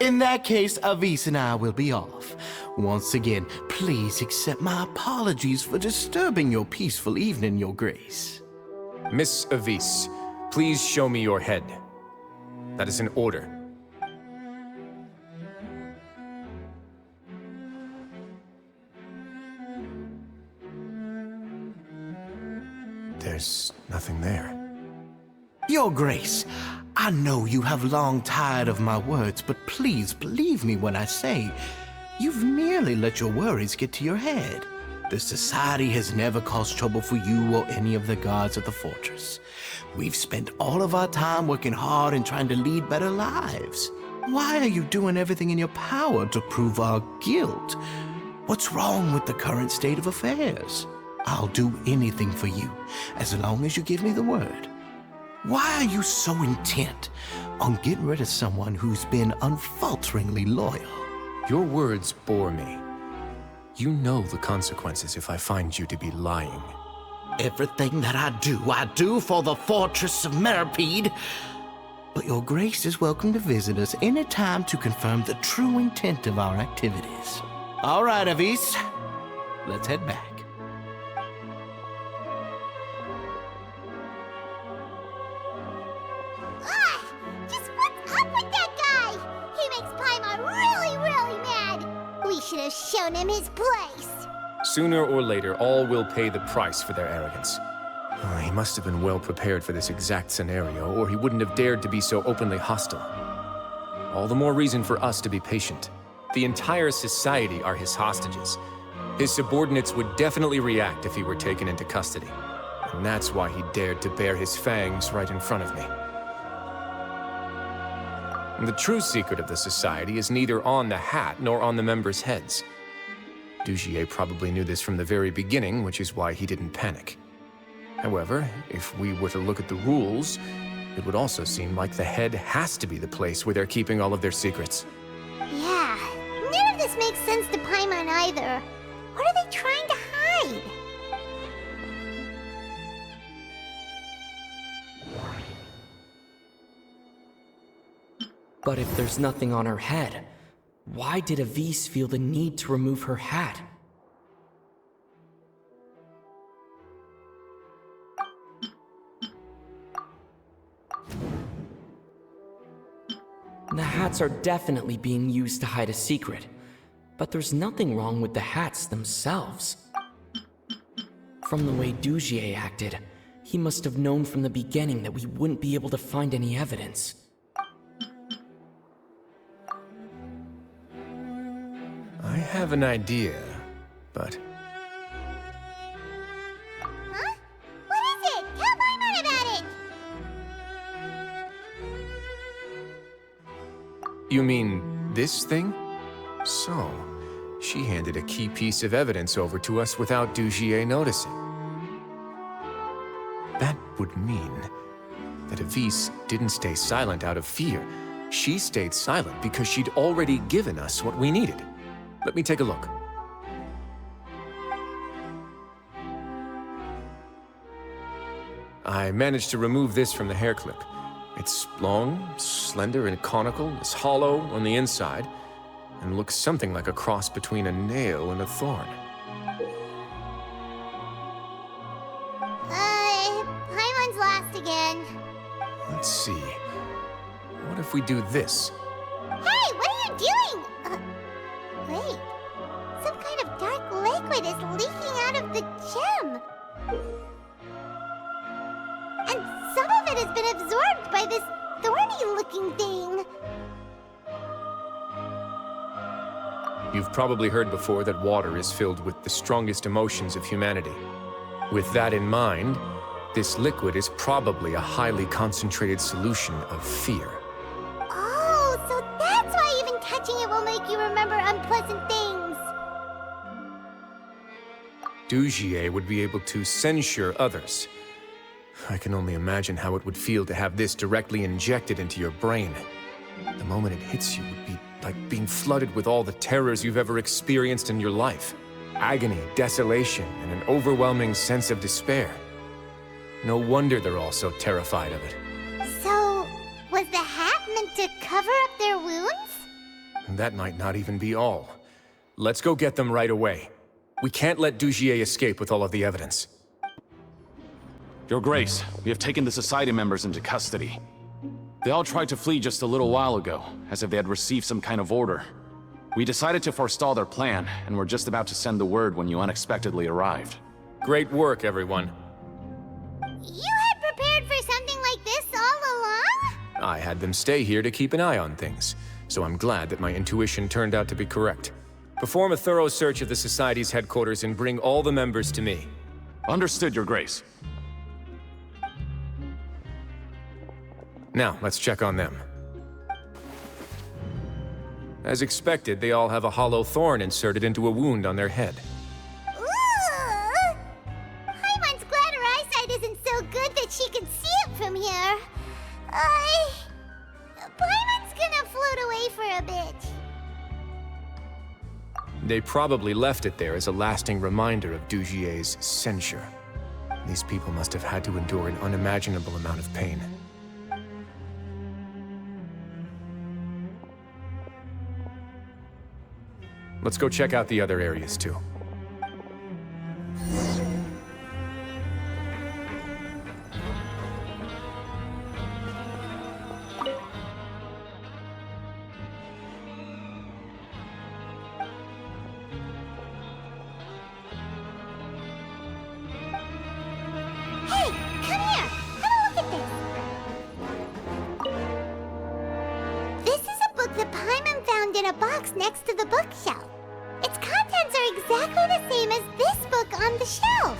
In that case, Avis and I will be off. Once again, please accept my apologies for disturbing your peaceful evening, Your Grace. Miss Avis, Please show me your head. That is an order. There's nothing there. Your Grace, I know you have long tired of my words, but please believe me when I say you've merely let your worries get to your head. The Society has never caused trouble for you or any of the guards at the fortress. We've spent all of our time working hard and trying to lead better lives. Why are you doing everything in your power to prove our guilt? What's wrong with the current state of affairs? I'll do anything for you, as long as you give me the word. Why are you so intent on getting rid of someone who's been unfalteringly loyal? Your words bore me. You know the consequences if I find you to be lying. Everything that I do for the Fortress of Meripede. But your Grace is welcome to visit us any time to confirm the true intent of our activities. All right, Avis. Let's head back. Just what's up with that guy? He makes Paimon really, really mad. We should have shown him his place. Sooner or later, all will pay the price for their arrogance. He must have been well prepared for this exact scenario, or he wouldn't have dared to be so openly hostile. All the more reason for us to be patient. The entire society are his hostages. His subordinates would definitely react if he were taken into custody. And that's why he dared to bare his fangs right in front of me. And the true secret of the society is neither on the hat nor on the members' heads. Dugier probably knew this from the very beginning, which is why he didn't panic. However, if we were to look at the rules, it would also seem like the head has to be the place where they're keeping all of their secrets. Yeah, none of this makes sense to Paimon either. What are they trying to hide? But if there's nothing on her head, why did Avis feel the need to remove her hat? The hats are definitely being used to hide a secret, but there's nothing wrong with the hats themselves. From the way Dugier acted, he must have known from the beginning that we wouldn't be able to find any evidence. I have an idea, but... Huh? What is it? Tell Paimon about it! You mean this thing? So, she handed a key piece of evidence over to us without Dugier noticing. That would mean that Avis didn't stay silent out of fear. She stayed silent because she'd already given us what we needed. Let me take a look. I managed to remove this from the hair clip. It's long, slender, and conical, it's hollow on the inside, and looks something like a cross between a nail and a thorn. Paimon's lost again. Let's see. What if we do this? Hey, what are you doing? Wait. Some kind of dark liquid is leaking out of the gem. And some of it has been absorbed by this thorny-looking thing. You've probably heard before that water is filled with the strongest emotions of humanity. With that in mind, this liquid is probably a highly concentrated solution of fear. Oh, so that's why even touching it will make you remember unpleasant things. Dugier would be able to censure others. I can only imagine how it would feel to have this directly injected into your brain. The moment it hits you would be like being flooded with all the terrors you've ever experienced in your life. Agony, desolation, and an overwhelming sense of despair. No wonder they're all so terrified of it. So, was the hat meant to cover up their wounds? And that might not even be all. Let's go get them right away. We can't let Dugier escape with all of the evidence. Your Grace, we have taken the Society members into custody. They all tried to flee just a little while ago, as if they had received some kind of order. We decided to forestall their plan, and were just about to send the word when you unexpectedly arrived. Great work, everyone. You had prepared for something like this all along? I had them stay here to keep an eye on things, so I'm glad that my intuition turned out to be correct. Perform a thorough search of the Society's headquarters and bring all the members to me. Understood, Your Grace. Now, let's check on them. As expected, they all have a hollow thorn inserted into a wound on their head. Ooh! Paimon's glad her eyesight isn't so good that she can see it from here. Paimon's gonna float away for a bit. They probably left it there as a lasting reminder of Dugier's censure. These people must have had to endure an unimaginable amount of pain. Let's go check out the other areas, too. Hey, come here! Have a look at this! This is a book that Paimon found in a box next to the bookshelf. Its contents are exactly the same as this book on the shelf.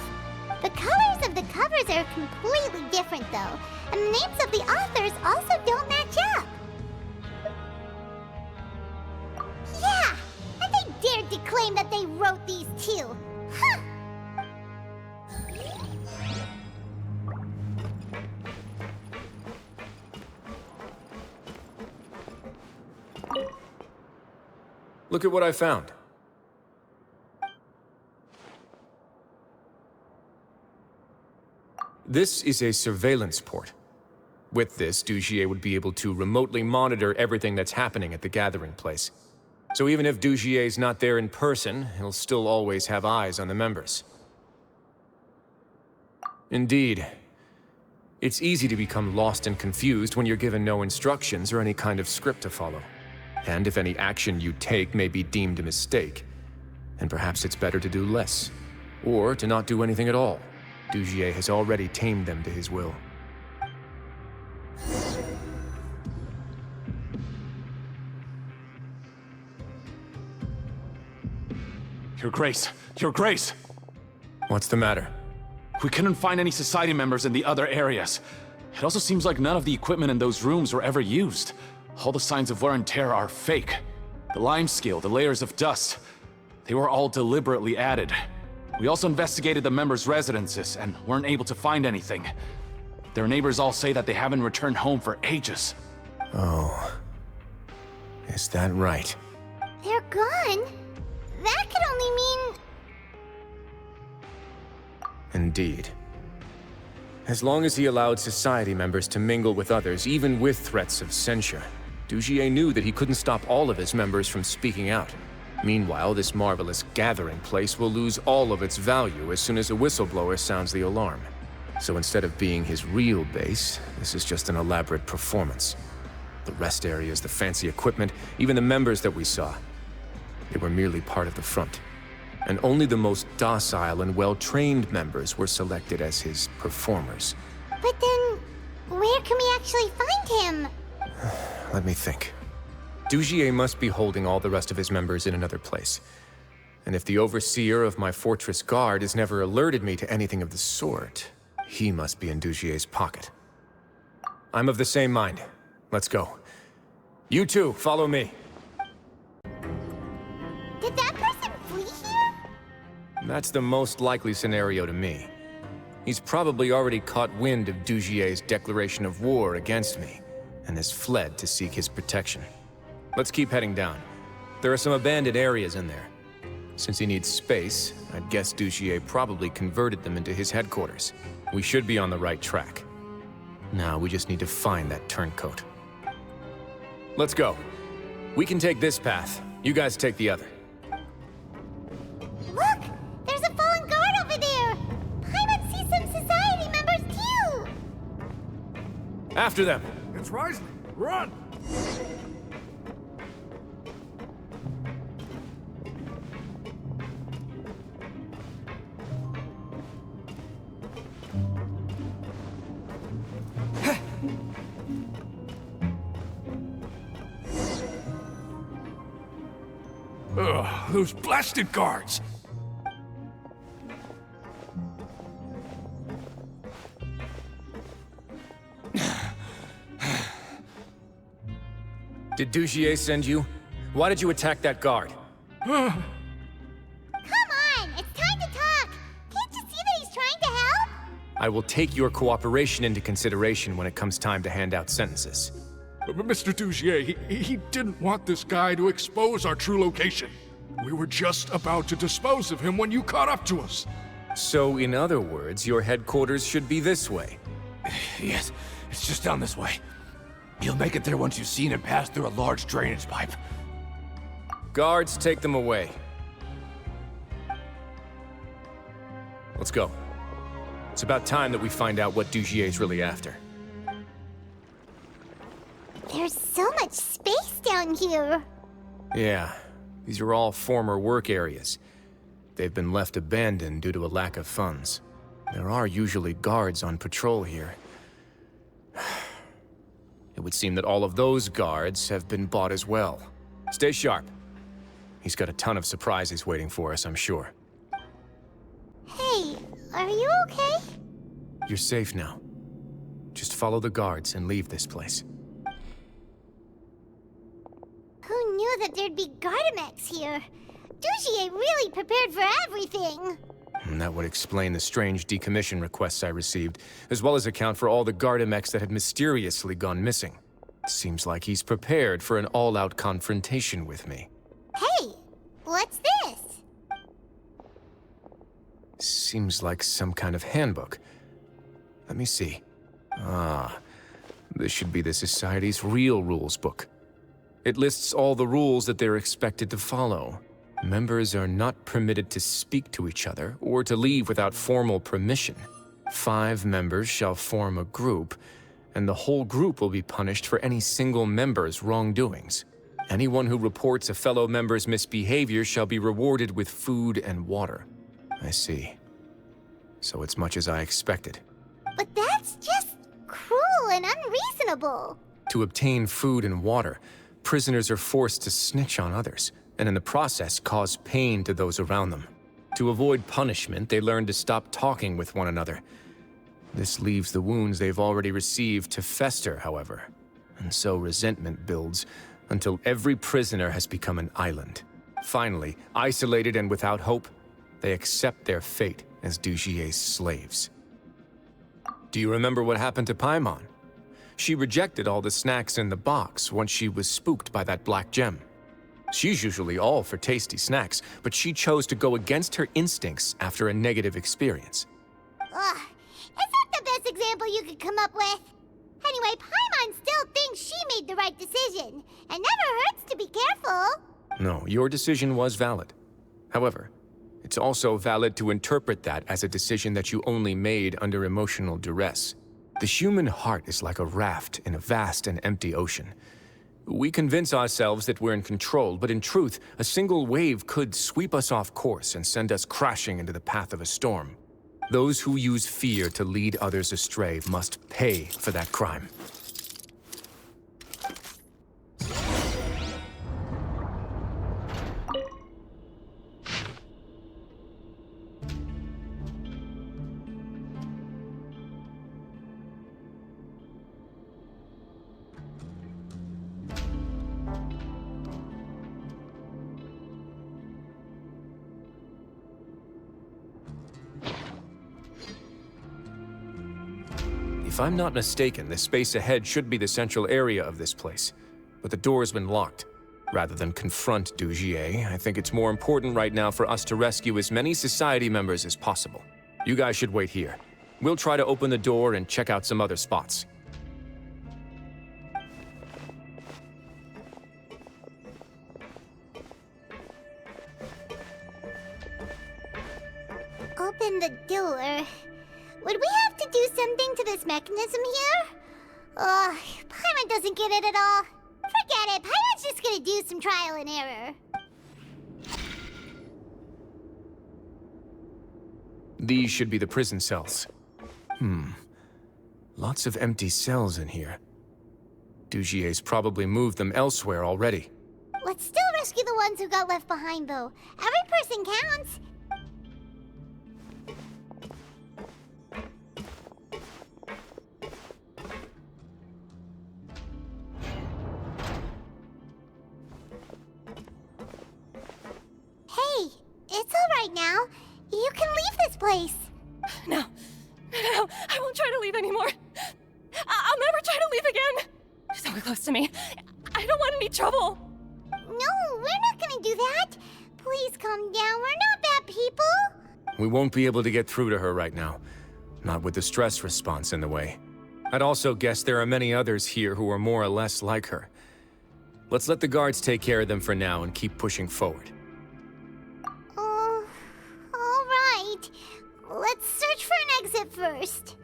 The colors of the covers are completely different, though, and the names of the authors also don't match up. Yeah, and they dared to claim that they wrote these too. Huh! Look at what I found. This is a surveillance port. With this, Dugier would be able to remotely monitor everything that's happening at the gathering place. So even if Dugier's not there in person, he'll still always have eyes on the members. Indeed. It's easy to become lost and confused when you're given no instructions or any kind of script to follow. And if any action you take may be deemed a mistake, then perhaps it's better to do less, or to not do anything at all. Dugier has already tamed them to his will. Your Grace! Your Grace! What's the matter? We couldn't find any Society members in the other areas. It also seems like none of the equipment in those rooms were ever used. All the signs of wear and tear are fake. The lime scale, the layers of dust, they were all deliberately added. We also investigated the members' residences and weren't able to find anything. Their neighbors all say that they haven't returned home for ages. Oh. Is that right? They're gone? That could only mean... Indeed. As long as he allowed Society members to mingle with others, even with threats of censure, Dugier knew that he couldn't stop all of his members from speaking out. Meanwhile, this marvelous gathering place will lose all of its value as soon as a whistleblower sounds the alarm. So instead of being his real base, this is just an elaborate performance. The rest areas, the fancy equipment, even the members that we saw, they were merely part of the front. And only the most docile and well-trained members were selected as his performers. But then, where can we actually find him? Let me think. Dugier must be holding all the rest of his members in another place. And if the overseer of my fortress guard has never alerted me to anything of the sort, he must be in Dugier's pocket. I'm of the same mind. Let's go. You two, follow me. Did that person flee here? That's the most likely scenario to me. He's probably already caught wind of Dugier's declaration of war against me, and has fled to seek his protection. Let's keep heading down. There are some abandoned areas in there. Since he needs space, I'd guess Dugier probably converted them into his headquarters. We should be on the right track. Now we just need to find that turncoat. Let's go. We can take this path. You guys take the other. Look! There's a fallen guard over there! Paimon sees some Society members After them! It's Wriothesley! Run! Ugh, those blasted guards! Did Dugier send you? Why did you attack that guard? Come on, it's time to talk. Can't you see that he's trying to help? I will take your cooperation into consideration when it comes time to hand out sentences. But Mr. Dugier, he didn't want this guy to expose our true location. We were just about to dispose of him when you caught up to us. So, in other words, your headquarters should be this way. Yes, it's just down this way. You'll make it there once you've seen him pass through a large drainage pipe. Guards, take them away. Let's go. It's about time that we find out what Dugier's really after. There's so much space down here. Yeah, these are all former work areas. They've been left abandoned due to a lack of funds. There are usually guards on patrol here. It would seem that all of those guards have been bought as well. Stay sharp. He's got a ton of surprises waiting for us, I'm sure. Hey, are you okay? You're safe now. Just follow the guards and leave this place. Who knew that there'd be Gardamex here? Dugier really prepared for everything. And that would explain the strange decommission requests I received, as well as account for all the Gardamex that had mysteriously gone missing. Seems like he's prepared for an all-out confrontation with me. Hey, what's this? Seems like some kind of handbook. Let me see. Ah, this should be the Society's real rules book. It lists all the rules that they're expected to follow. Members are not permitted to speak to each other or to leave without formal permission. 5 members shall form a group, and the whole group will be punished for any single member's wrongdoings. Anyone who reports a fellow member's misbehavior shall be rewarded with food and water. I see. So it's much as I expected. But that's just cruel and unreasonable. To obtain food and water, prisoners are forced to snitch on others, and in the process cause pain to those around them. To avoid punishment, they learn to stop talking with one another. This leaves the wounds they've already received to fester, however, and so resentment builds until every prisoner has become an island. Finally, isolated and without hope, they accept their fate as Dugier's slaves. Do you remember what happened to Paimon? She rejected all the snacks in the box once she was spooked by that black gem. She's usually all for tasty snacks, but she chose to go against her instincts after a negative experience. Ugh, is that the best example you could come up with? Anyway, Paimon still thinks she made the right decision. It never hurts to be careful. No, your decision was valid. However, it's also valid to interpret that as a decision that you only made under emotional duress. The human heart is like a raft in a vast and empty ocean. We convince ourselves that we're in control, but in truth, a single wave could sweep us off course and send us crashing into the path of a storm. Those who use fear to lead others astray must pay for that crime. If I'm not mistaken, the space ahead should be the central area of this place, but the door's been locked. Rather than confront Dugier, I think it's more important right now for us to rescue as many Society members as possible. You guys should wait here. We'll try to open the door and check out some other spots. Open the door. Would we have to do something to this mechanism here? Ugh, Paimon doesn't get it at all. Forget it, Paimon's just gonna do some trial and error. These should be the prison cells. Lots of empty cells in here. Dugier's probably moved them elsewhere already. Let's still rescue the ones who got left behind, though. Every person counts. Hey, it's all right now. You can leave this place. No, I won't try to leave anymore. I'll never try to leave again. Don't get close to me. I don't want any trouble. No, we're not gonna do that. Please calm down. We're not bad people. We won't be able to get through to her right now. Not with the stress response in the way. I'd also guess there are many others here who are more or less like her. Let's let the guards take care of them for now and keep pushing forward. All right. Let's search for an exit first.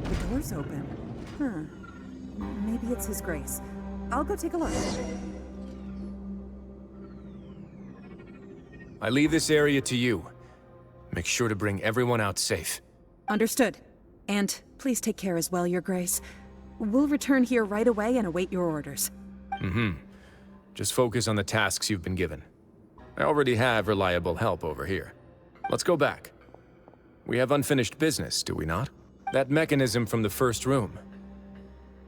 The door's open. Maybe it's His Grace. I'll go take a look. I leave this area to you. Make sure to bring everyone out safe. Understood. And please take care as well, Your Grace. We'll return here right away and await your orders. Just focus on the tasks you've been given. I already have reliable help over here. Let's go back. We have unfinished business, do we not? That mechanism from the first room.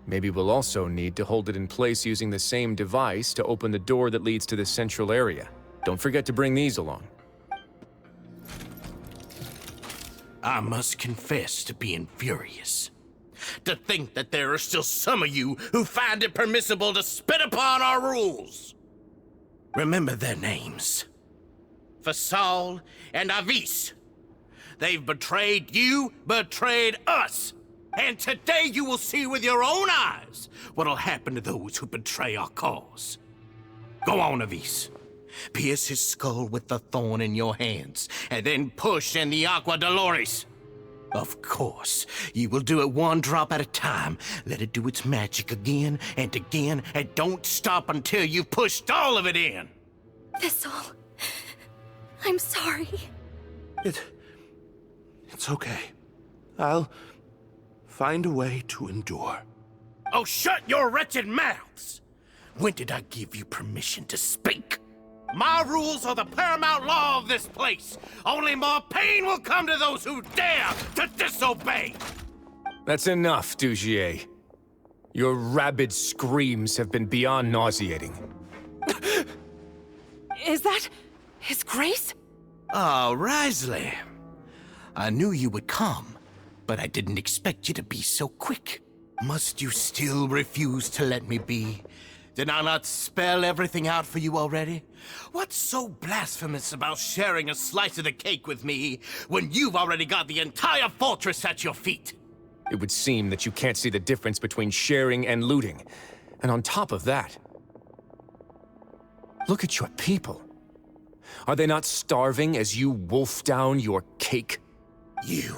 Maybe we'll also need to hold it in place using the same device to open the door that leads to the central area. Don't forget to bring these along. I must confess to being furious. To think that there are still some of you who find it permissible to spit upon our rules. Remember their names. Fasal and Avis. They've betrayed you, betrayed us. And today you will see with your own eyes what'll happen to those who betray our cause. Go on, Avis. Pierce his skull with the thorn in your hands, and then push in the Aqua Dolores. Of course, you will do it one drop at a time. Let it do its magic again, and don't stop until you've pushed all of it in. Thistle, I'm sorry. It's okay. I'll find a way to endure. Oh, shut your wretched mouths! When did I give you permission to speak? My rules are the paramount law of this place. Only more pain will come to those who dare to disobey. That's enough, Dugier. Your rabid screams have been beyond nauseating. Is that His Grace? Oh, Wriothesley. I knew you would come, but I didn't expect you to be so quick. Must you still refuse to let me be? Did I not spell everything out for you already? What's so blasphemous about sharing a slice of the cake with me when you've already got the entire fortress at your feet? It would seem that you can't see the difference between sharing and looting. And on top of that, look at your people. Are they not starving as you wolf down your cake? You.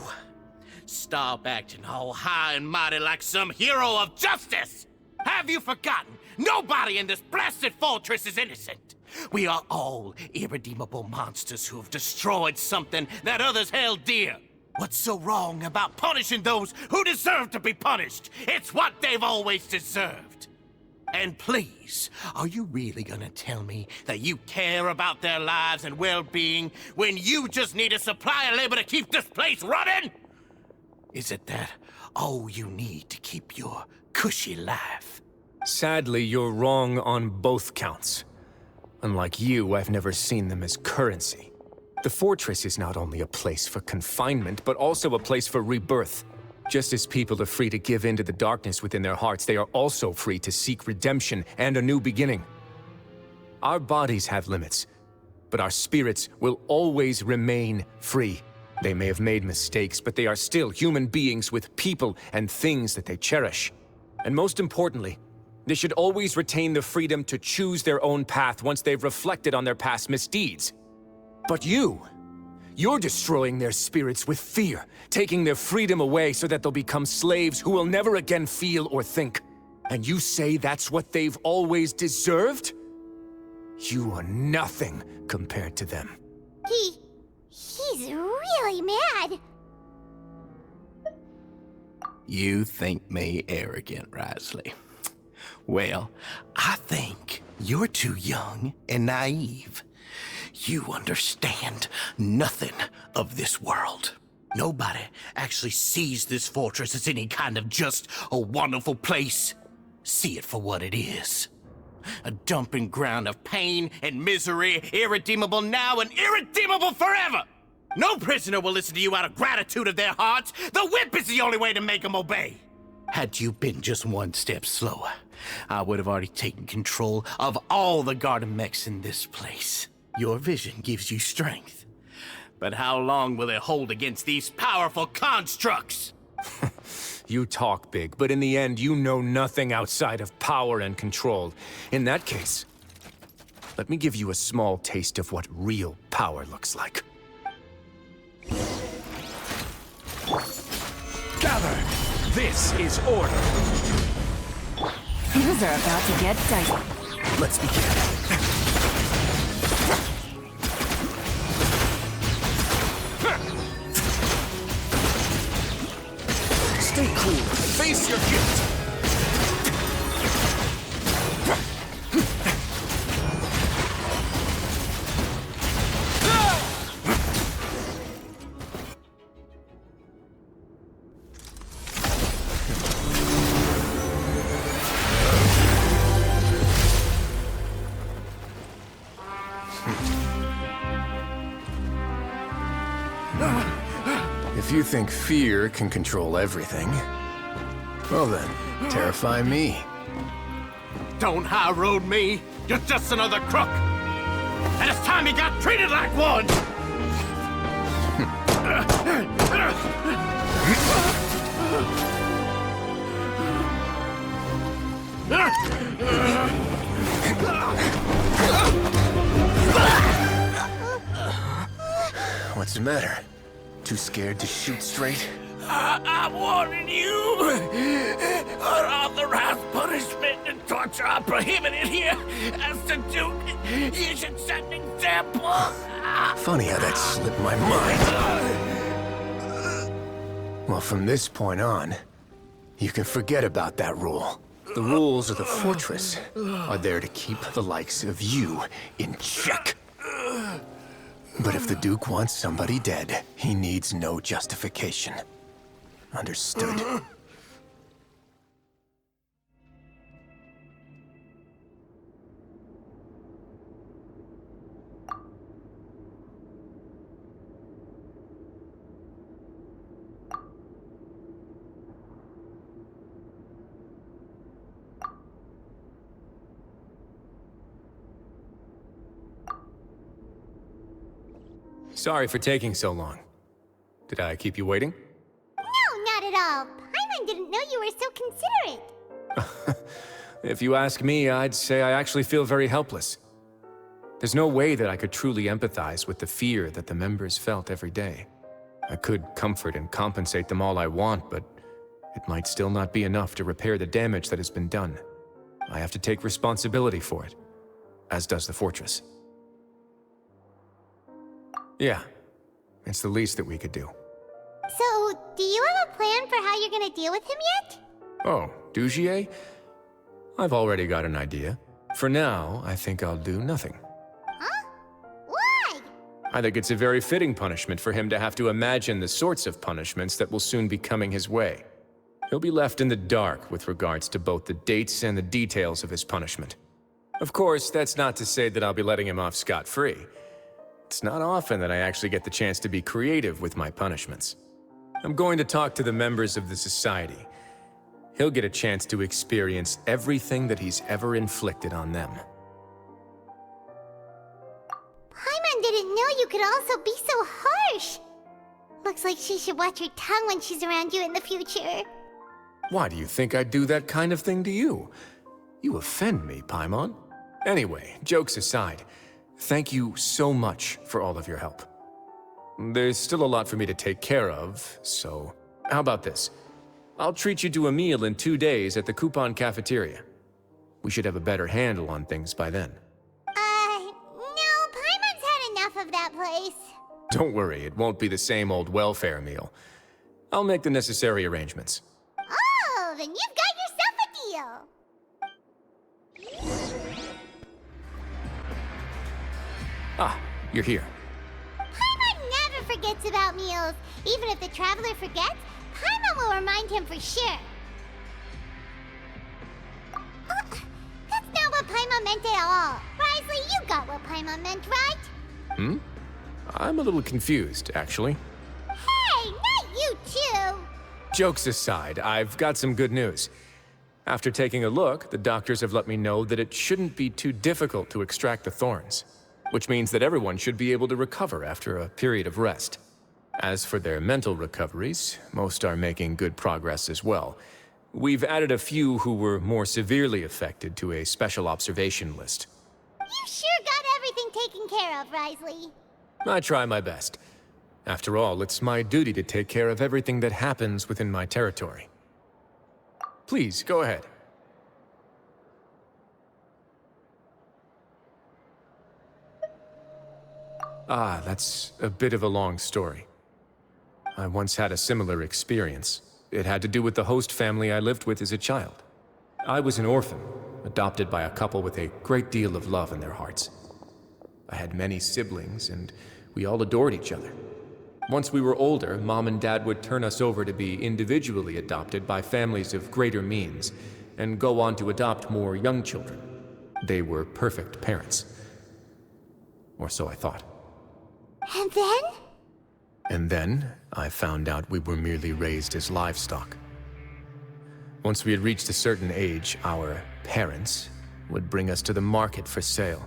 Stop acting all high and mighty like some hero of justice! Have you forgotten? Nobody in this blasted fortress is innocent. We are all irredeemable monsters who have destroyed something that others held dear. What's so wrong about punishing those who deserve to be punished? It's what they've always deserved. And please, are you really gonna tell me that you care about their lives and well-being when you just need a supply of labor to keep this place running? Is it that all you need to keep your cushy life? Sadly, you're wrong on both counts. Unlike you, I've never seen them as currency. The fortress is not only a place for confinement, but also a place for rebirth. Just as people are free to give in to the darkness within their hearts, they are also free to seek redemption and a new beginning. Our bodies have limits, but our spirits will always remain free. They may have made mistakes, but they are still human beings with people and things that they cherish. And most importantly, they should always retain the freedom to choose their own path once they've reflected on their past misdeeds. But you're destroying their spirits with fear, taking their freedom away so that they'll become slaves who will never again feel or think. And you say that's what they've always deserved? You are nothing compared to them. He's really mad. You think me arrogant, Wriothesley? Well, I think you're too young and naive. You understand nothing of this world. Nobody actually sees this fortress as any kind of just a wonderful place. See it for what it is. A dumping ground of pain and misery, irredeemable now and irredeemable forever! No prisoner will listen to you out of gratitude of their hearts. The whip is the only way to make them obey. Had you been just one step slower, I would have already taken control of all the garden mechs in this place. Your vision gives you strength. But how long will it hold against these powerful constructs? You talk big, but in the end, you know nothing outside of power and control. In that case, let me give you a small taste of what real power looks like. Gather! This is order! Things are about to get dicey. Let's begin. Stay cool. Face your guilt. If you think fear can control everything, well then, terrify me. Don't high road me. You're just another crook. And it's time you got treated like one. What's the matter? Too scared to shoot straight? I'm warning you! Unauthorized punishment and torture are prohibited here. As the Duke, you should set an example. Funny how that slipped my mind. Well, from this point on, you can forget about that rule. The rules of the fortress are there to keep the likes of you in check. But if the Duke wants somebody dead, he needs no justification. Understood? Sorry for taking so long. Did I keep you waiting? No, not at all. Paimon didn't know you were so considerate. If you ask me, I'd say I actually feel very helpless. There's no way that I could truly empathize with the fear that the members felt every day. I could comfort and compensate them all I want, but it might still not be enough to repair the damage that has been done. I have to take responsibility for it, as does the fortress. Yeah, it's the least that we could do. So, do you have a plan for how you're gonna deal with him yet? Oh, Dugier? I've already got an idea. For now, I think I'll do nothing. Huh? Why? I think it's a very fitting punishment for him to have to imagine the sorts of punishments that will soon be coming his way. He'll be left in the dark with regards to both the dates and the details of his punishment. Of course, that's not to say that I'll be letting him off scot-free. It's not often that I actually get the chance to be creative with my punishments. I'm going to talk to the members of the Society. He'll get a chance to experience everything that he's ever inflicted on them. Paimon didn't know you could also be so harsh. Looks like she should watch her tongue when she's around you in the future. Why do you think I'd do that kind of thing to you? You offend me, Paimon. Anyway, jokes aside, thank you so much for all of your help. There's still a lot for me to take care of, so how about this? I'll treat you to a meal in 2 days at the Coupon Cafeteria. We should have a better handle on things by then. No, Paimon's had enough of that place. Don't worry, it won't be the same old welfare meal. I'll make the necessary arrangements. Oh, then you've got yourself a deal. Ah, you're here. Paimon never forgets about meals. Even if the traveler forgets, Paimon will remind him for sure. That's not what Paimon meant at all. Wriothesley, you got what Paimon meant, right? I'm a little confused, actually. Hey, not you too. Jokes aside, I've got some good news. After taking a look, the doctors have let me know that it shouldn't be too difficult to extract the thorns, which means that everyone should be able to recover after a period of rest. As for their mental recoveries, most are making good progress as well. We've added a few who were more severely affected to a special observation list. You sure got everything taken care of, Wriothesley. I try my best. After all, it's my duty to take care of everything that happens within my territory. Please, go ahead. Ah, that's a bit of a long story. I once had a similar experience. It had to do with the host family I lived with as a child. I was an orphan, adopted by a couple with a great deal of love in their hearts. I had many siblings, and we all adored each other. Once we were older, Mom and Dad would turn us over to be individually adopted by families of greater means, and go on to adopt more young children. They were perfect parents. Or so I thought. And then? And then, I found out we were merely raised as livestock. Once we had reached a certain age, our parents would bring us to the market for sale.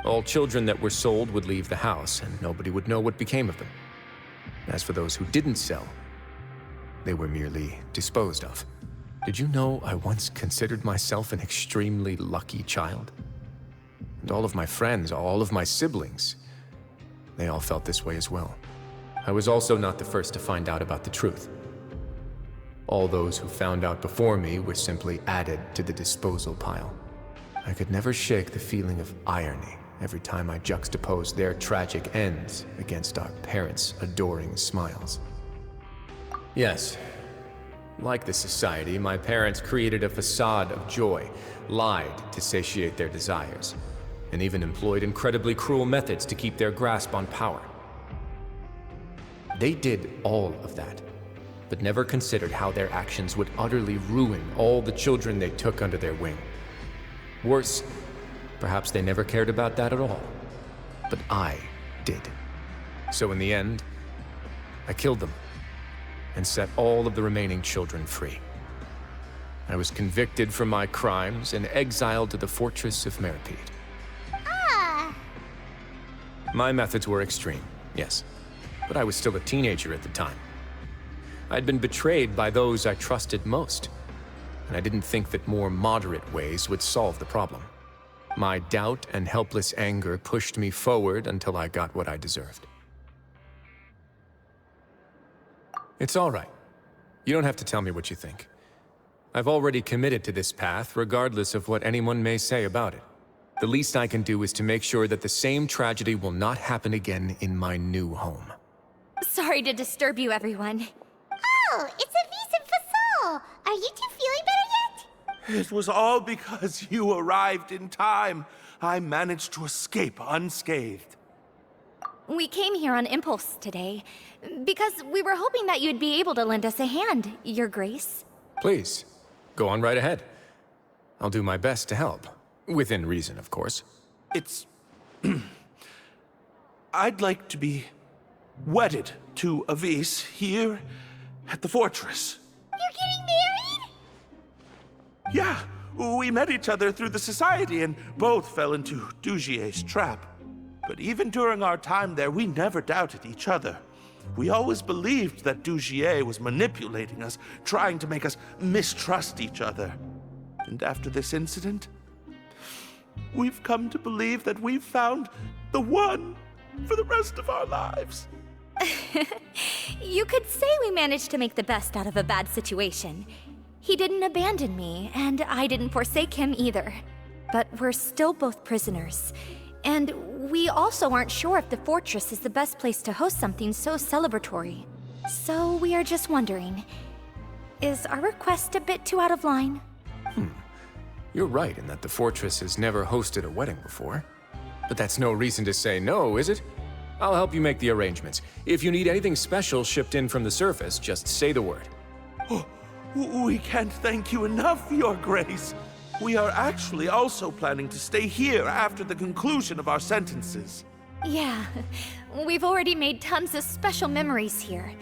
All children that were sold would leave the house, and nobody would know what became of them. As for those who didn't sell, they were merely disposed of. Did you know I once considered myself an extremely lucky child? And all of my friends, all of my siblings, they all felt this way as well. I was also not the first to find out about the truth. All those who found out before me were simply added to the disposal pile. I could never shake the feeling of irony every time I juxtaposed their tragic ends against our parents' adoring smiles. Yes, like the Society, my parents created a facade of joy, lied to satiate their desires, and even employed incredibly cruel methods to keep their grasp on power. They did all of that, but never considered how their actions would utterly ruin all the children they took under their wing. Worse, perhaps they never cared about that at all. But I did. So in the end, I killed them and set all of the remaining children free. I was convicted for my crimes and exiled to the fortress of Meripede. Ah! My methods were extreme, yes, but I was still a teenager at the time. I'd been betrayed by those I trusted most, and I didn't think that more moderate ways would solve the problem. My doubt and helpless anger pushed me forward until I got what I deserved. It's all right. You don't have to tell me what you think. I've already committed to this path, regardless of what anyone may say about it. The least I can do is to make sure that the same tragedy will not happen again in my new home. Sorry to disturb you, everyone. Oh, it's Avis and Fasol. Are you two feeling better yet? It was all because you arrived in time. I managed to escape unscathed. We came here on impulse today, because we were hoping that you'd be able to lend us a hand, Your Grace. Please, go on right ahead. I'll do my best to help. Within reason, of course. It's... I'd like to be wedded to Avis here at the fortress. You're getting married? Yeah, we met each other through the society and both fell into Dugier's trap. But even during our time there, we never doubted each other. We always believed that Dugier was manipulating us, trying to make us mistrust each other. And after this incident, we've come to believe that we've found the one for the rest of our lives. You could say we managed to make the best out of a bad situation. He didn't abandon me, and I didn't forsake him either. But we're still both prisoners. And we also aren't sure if the fortress is the best place to host something so celebratory. So we are just wondering, is our request a bit too out of line? You're right in that the fortress has never hosted a wedding before. But that's no reason to say no, is it? I'll help you make the arrangements. If you need anything special shipped in from the surface, just say the word. Oh, we can't thank you enough, Your Grace. We are actually also planning to stay here after the conclusion of our sentences. Yeah, we've already made tons of special memories here.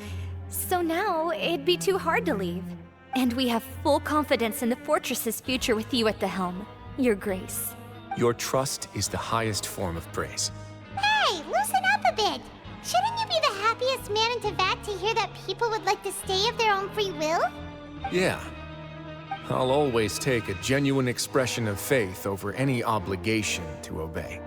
So now, it'd be too hard to leave. And we have full confidence in the fortress's future with you at the helm, Your Grace. Your trust is the highest form of praise. Hey, loosen up a bit. Shouldn't you be the happiest man in Teyvat to hear that people would like to stay of their own free will? Yeah. I'll always take a genuine expression of faith over any obligation to obey.